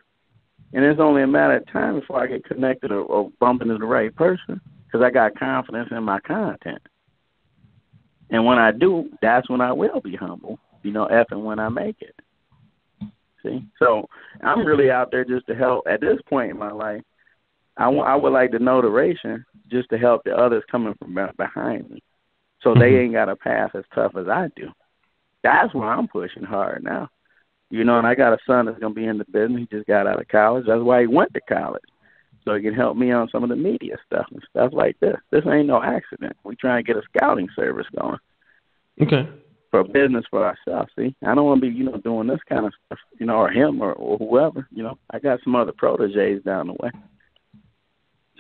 [SPEAKER 3] And it's only a matter of time before I get connected or bump into the right person because I got confidence in my content. And when I do, that's when I will be humble, if and when I make it. See? So I'm really out there just to help. At this point in my life, I would like the notoriation just to help the others coming from behind me so they ain't got to pass as tough as I do. That's why I'm pushing hard now. And I got a son that's going to be in the business. He just got out of college. That's why he went to college, so he can help me on some of the media stuff and stuff like this. This ain't no accident. We trying to get a scouting service going.
[SPEAKER 2] Okay.
[SPEAKER 3] For business for ourselves, see? I don't want to be, doing this kind of stuff, or him or whoever. I got some other proteges down the way.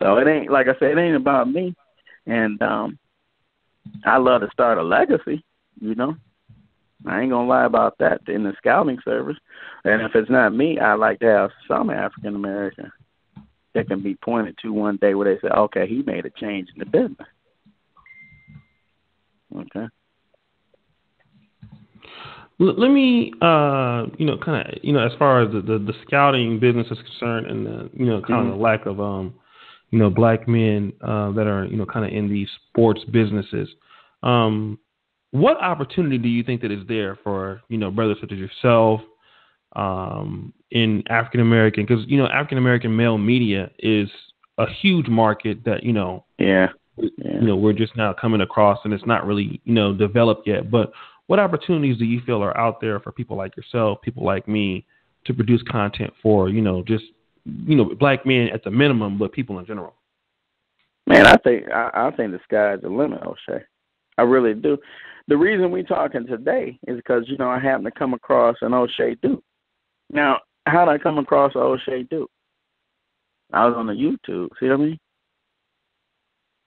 [SPEAKER 3] So it ain't, like I said, it ain't about me. And I love to start a legacy, I ain't going to lie about that in the scouting service. And if it's not me, I like to have some African American that can be pointed to one day where they say, okay, he made a change in the business. Okay.
[SPEAKER 2] Let me, kind of, as far as the scouting business is concerned and the, kind of the lack of, black men that are, kind of in these sports businesses. What opportunity do you think that is there for, brothers such as yourself in African American? Because, African American male media is a huge market that, we're just now coming across, and it's not really, developed yet. But what opportunities do you feel are out there for people like yourself, people like me, to produce content for, just, black men at the minimum, but people in general?
[SPEAKER 3] Man, I think the sky's the limit, O'Shea. I really do. The reason we're talking today is because, I happened to come across an O'Shea Duke. Now, how did I come across an O'Shea Duke? I was on the YouTube, see what I mean?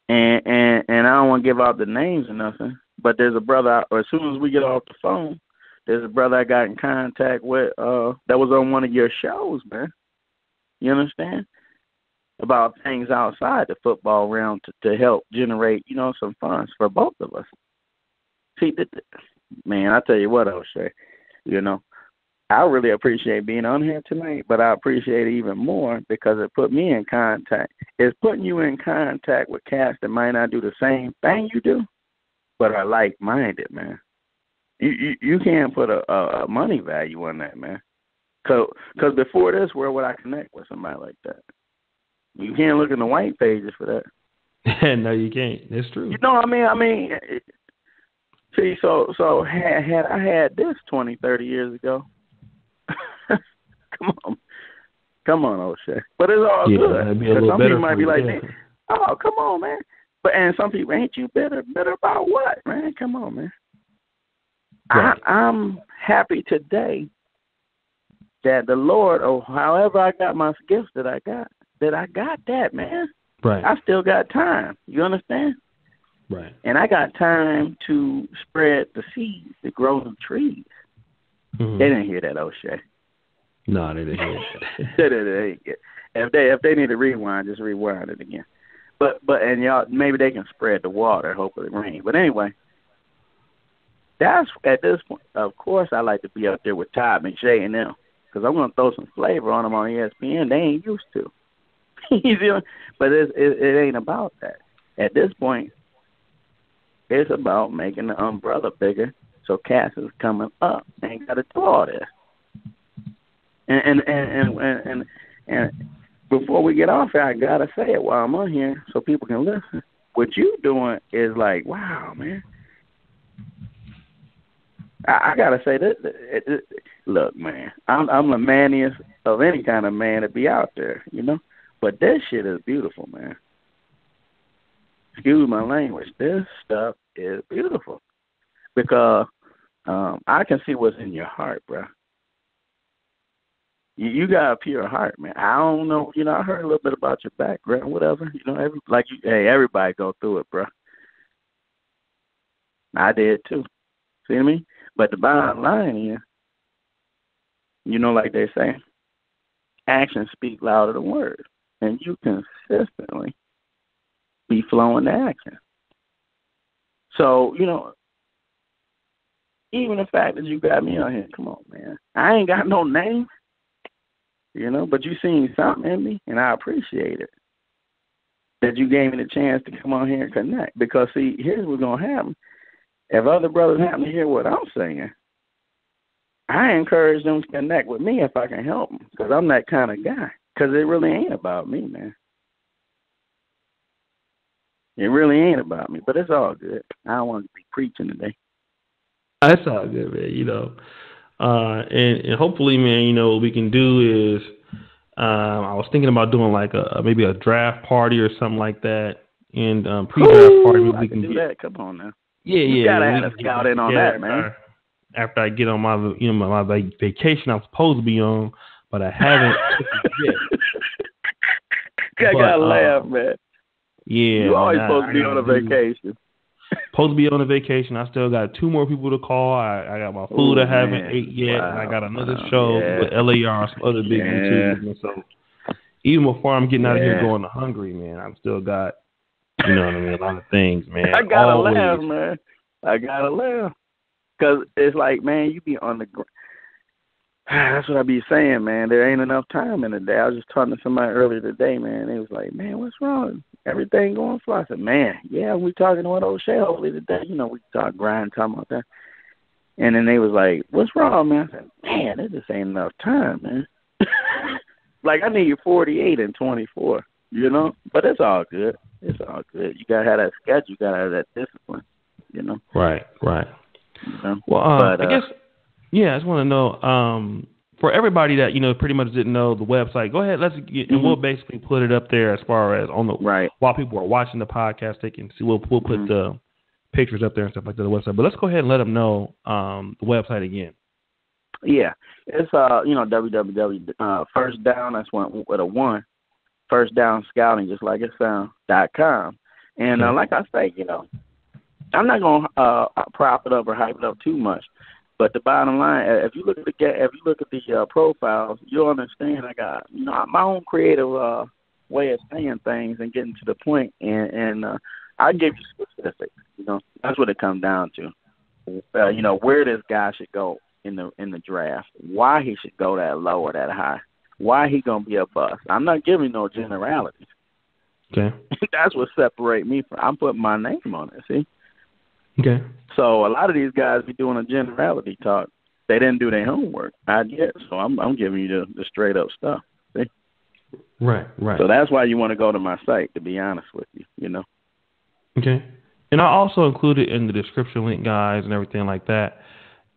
[SPEAKER 3] And I don't want to give out the names or nothing, but there's a brother, or as soon as we get off the phone, there's a brother I got in contact with that was on one of your shows, man. You understand? About things outside the football realm to help generate, some funds for both of us. See, man, I tell you what, O'Shea, I really appreciate being on here tonight, but I appreciate it even more because it put me in contact. It's putting you in contact with cats that might not do the same thing you do, but are like-minded, man. You can't put a money value on that, man. Because before this, where would I connect with somebody like that? You can't look in the white pages for that.
[SPEAKER 2] No, you can't. It's true.
[SPEAKER 3] I mean, see, so had I had this 20, 30 years ago, come on, O'Shea. But it's all good. Because some people might be like, oh, come on, man. And some people, ain't you bitter? Bitter about what, man? Come on, man. Right. I'm happy today that the Lord, or however I got my gifts that I got that, man.
[SPEAKER 2] Right.
[SPEAKER 3] I still got time. You understand?
[SPEAKER 2] Right. And
[SPEAKER 3] I got time to spread the seeds that grow the trees. Mm-hmm. They didn't hear that, O'Shea.
[SPEAKER 2] No, they didn't hear
[SPEAKER 3] that. If they need to rewind, just rewind it again. But and y'all, maybe they can spread the water, hopefully it rains. But anyway, that's at this point. Of course, I like to be up there with Todd McShay and them because I'm going to throw some flavor on them on ESPN. They ain't used to. But it ain't about that. At this point, it's about making the umbrella bigger so cats is coming up. They ain't got to do all this. And before we get off here, I got to say it while I'm on here so people can listen. What you doing is like, wow, man. I got to say this. Look, man, I'm the manliest of any kind of man to be out there, But this shit is beautiful, man. Excuse my language. This stuff is beautiful because I can see what's in your heart, bro. You got a pure heart, man. I don't know, I heard a little bit about your background, whatever. Everybody go through it, bro. I did too. See what I mean? But the bottom line is, like they say, actions speak louder than words. And you consistently be flowing to action. So, even the fact that you got me on here, come on, man. I ain't got no name. you know. But you seen something in me, and I appreciate it. That you gave me the chance to come on here and connect. Because, see, here's what's going to happen. If other brothers happen to hear what I'm saying, I encourage them to connect with me if I can help them. Because I'm that kind of guy. Because it really ain't about me, man. It really ain't about me. But it's all good. I don't want to be preaching today.
[SPEAKER 2] That's all good, man. You know, and hopefully, man, you know, what we can do is, I was thinking about doing like maybe a draft party or something like that, and pre-draft party. Maybe we can
[SPEAKER 3] do that. Come on now.
[SPEAKER 2] Yeah,
[SPEAKER 3] you gotta have a scout in on that, man.
[SPEAKER 2] After I get on my my vacation I'm supposed to be on, but I haven't yet.
[SPEAKER 3] I gotta laugh, man.
[SPEAKER 2] Yeah,
[SPEAKER 3] you always supposed to be on a vacation.
[SPEAKER 2] Supposed to be on a vacation. I still got 2 more people to call. I got my food I haven't ate yet, and I got another show with LAR, some other big YouTubers. And so even before I'm getting out of here going to Hungary, man, I've still got, you know what I mean, a lot of things, man.
[SPEAKER 3] I gotta laugh, man. I gotta laugh. Because it's like, man, you be on the that's what I be saying, man. There ain't enough time in the day. I was just talking to somebody earlier today, man. They was like, man, what's wrong? Everything going fly. I said, man, yeah, we talking to one O'Shea earlier today. You know, we talking about that. And then they was like, what's wrong, man? I said, man, there just ain't enough time, man. Like, I need 48 and 24, you know? But it's all good. It's all good. You got to have that schedule. You got to have that discipline, you know?
[SPEAKER 2] Right.
[SPEAKER 3] You know?
[SPEAKER 2] Well, I guess, I just want to know, for everybody that, you know, pretty much didn't know the website, go ahead, let's get, and we'll basically put it up there as far as on the, while people are watching the podcast, they can see, we'll put the pictures up there and stuff like that, the website. But let's go ahead and let them know the website again.
[SPEAKER 3] Yeah. It's, www, first down, that's one with a 1, first down scouting, just like it sounds, .com. And like I say, you know, I'm not going to prop it up or hype it up too much. But the bottom line, if you look at the profiles, you'll understand I got, you know, my own creative way of saying things and getting to the point, and I give you specifics. You know, that's what it comes down to. You know, where this guy should go in the draft, why he should go that low or that high, why he gonna be a bust. I'm not giving no generalities.
[SPEAKER 2] Okay,
[SPEAKER 3] that's what separates me from. I'm putting my name on it. See.
[SPEAKER 2] Okay.
[SPEAKER 3] So a lot of these guys be doing a generality talk. They didn't do their homework. I get. So I'm giving you the straight up stuff. See?
[SPEAKER 2] Right.
[SPEAKER 3] So that's why you want to go to my site, to be honest with you. You know.
[SPEAKER 2] Okay. And I also included in the description link, guys, and everything like that.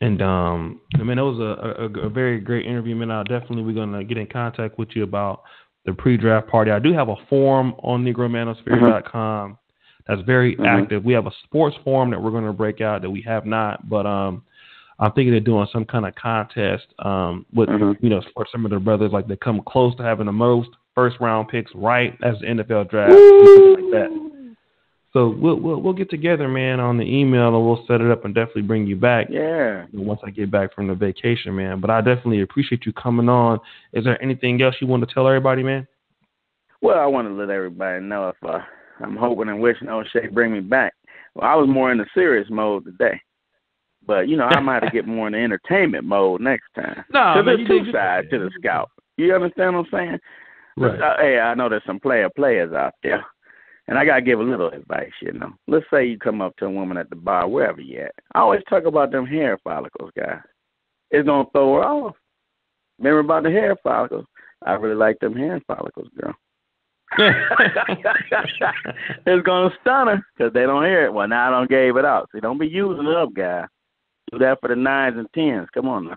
[SPEAKER 2] And I mean, it was a very great interview, man. We're gonna get in contact with you about the pre-draft party. I do have a forum on NegroManosphere.com. That's very active. We have a sports forum that we're going to break out that we have not, but I'm thinking of doing some kind of contest with you know, for some of the brothers, like they come close to having the most first round picks right as the NFL draft, like that. So we'll get together, man, on the email, and we'll set it up and definitely bring you back.
[SPEAKER 3] Yeah.
[SPEAKER 2] Once I get back from the vacation, man. But I definitely appreciate you coming on. Is there anything else you want to tell everybody, man?
[SPEAKER 3] Well, I want to let everybody know if I'm hoping and wishing O'Shea bring me back. Well, I was more in the serious mode today. But, you know, I might have to get more in the entertainment mode next time.
[SPEAKER 2] No,
[SPEAKER 3] there's 2 sides to the scout. You understand what I'm saying?
[SPEAKER 2] Right.
[SPEAKER 3] Hey, I know there's some players out there. And I got to give a little advice, you know. Let's say you come up to a woman at the bar, wherever you at. I always talk about them hair follicles, guys. It's going to throw her off. Remember about the hair follicles? I really like them hair follicles, girl. It's gonna stun her because they don't hear it. Well, now I don't gave it out. See, don't be using it up, guys. Do that for the 9s and 10s. Come on now.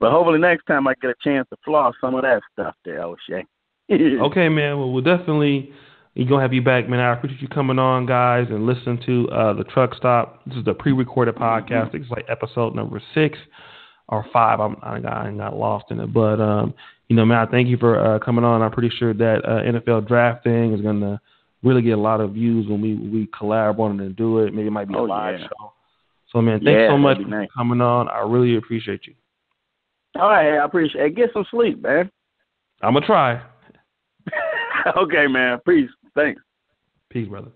[SPEAKER 3] But hopefully next time I get a chance to floss some of that stuff there, O'Shea.
[SPEAKER 2] Okay, man. Well, we're gonna have you back, man. I appreciate you coming on, guys, and listen to the Truck Stop. This is the pre-recorded podcast. It's like episode number 6 or 5. I got lost in it, but you know, man, I thank you for coming on. I'm pretty sure that NFL draft thing is going to really get a lot of views when we collab on it and do it. Maybe it might be a live show. So, man, thanks so much for coming on. I really appreciate you.
[SPEAKER 3] All right, I appreciate it. Get some sleep, man.
[SPEAKER 2] I'm going to try.
[SPEAKER 3] Okay, man. Peace. Thanks.
[SPEAKER 2] Peace, brother.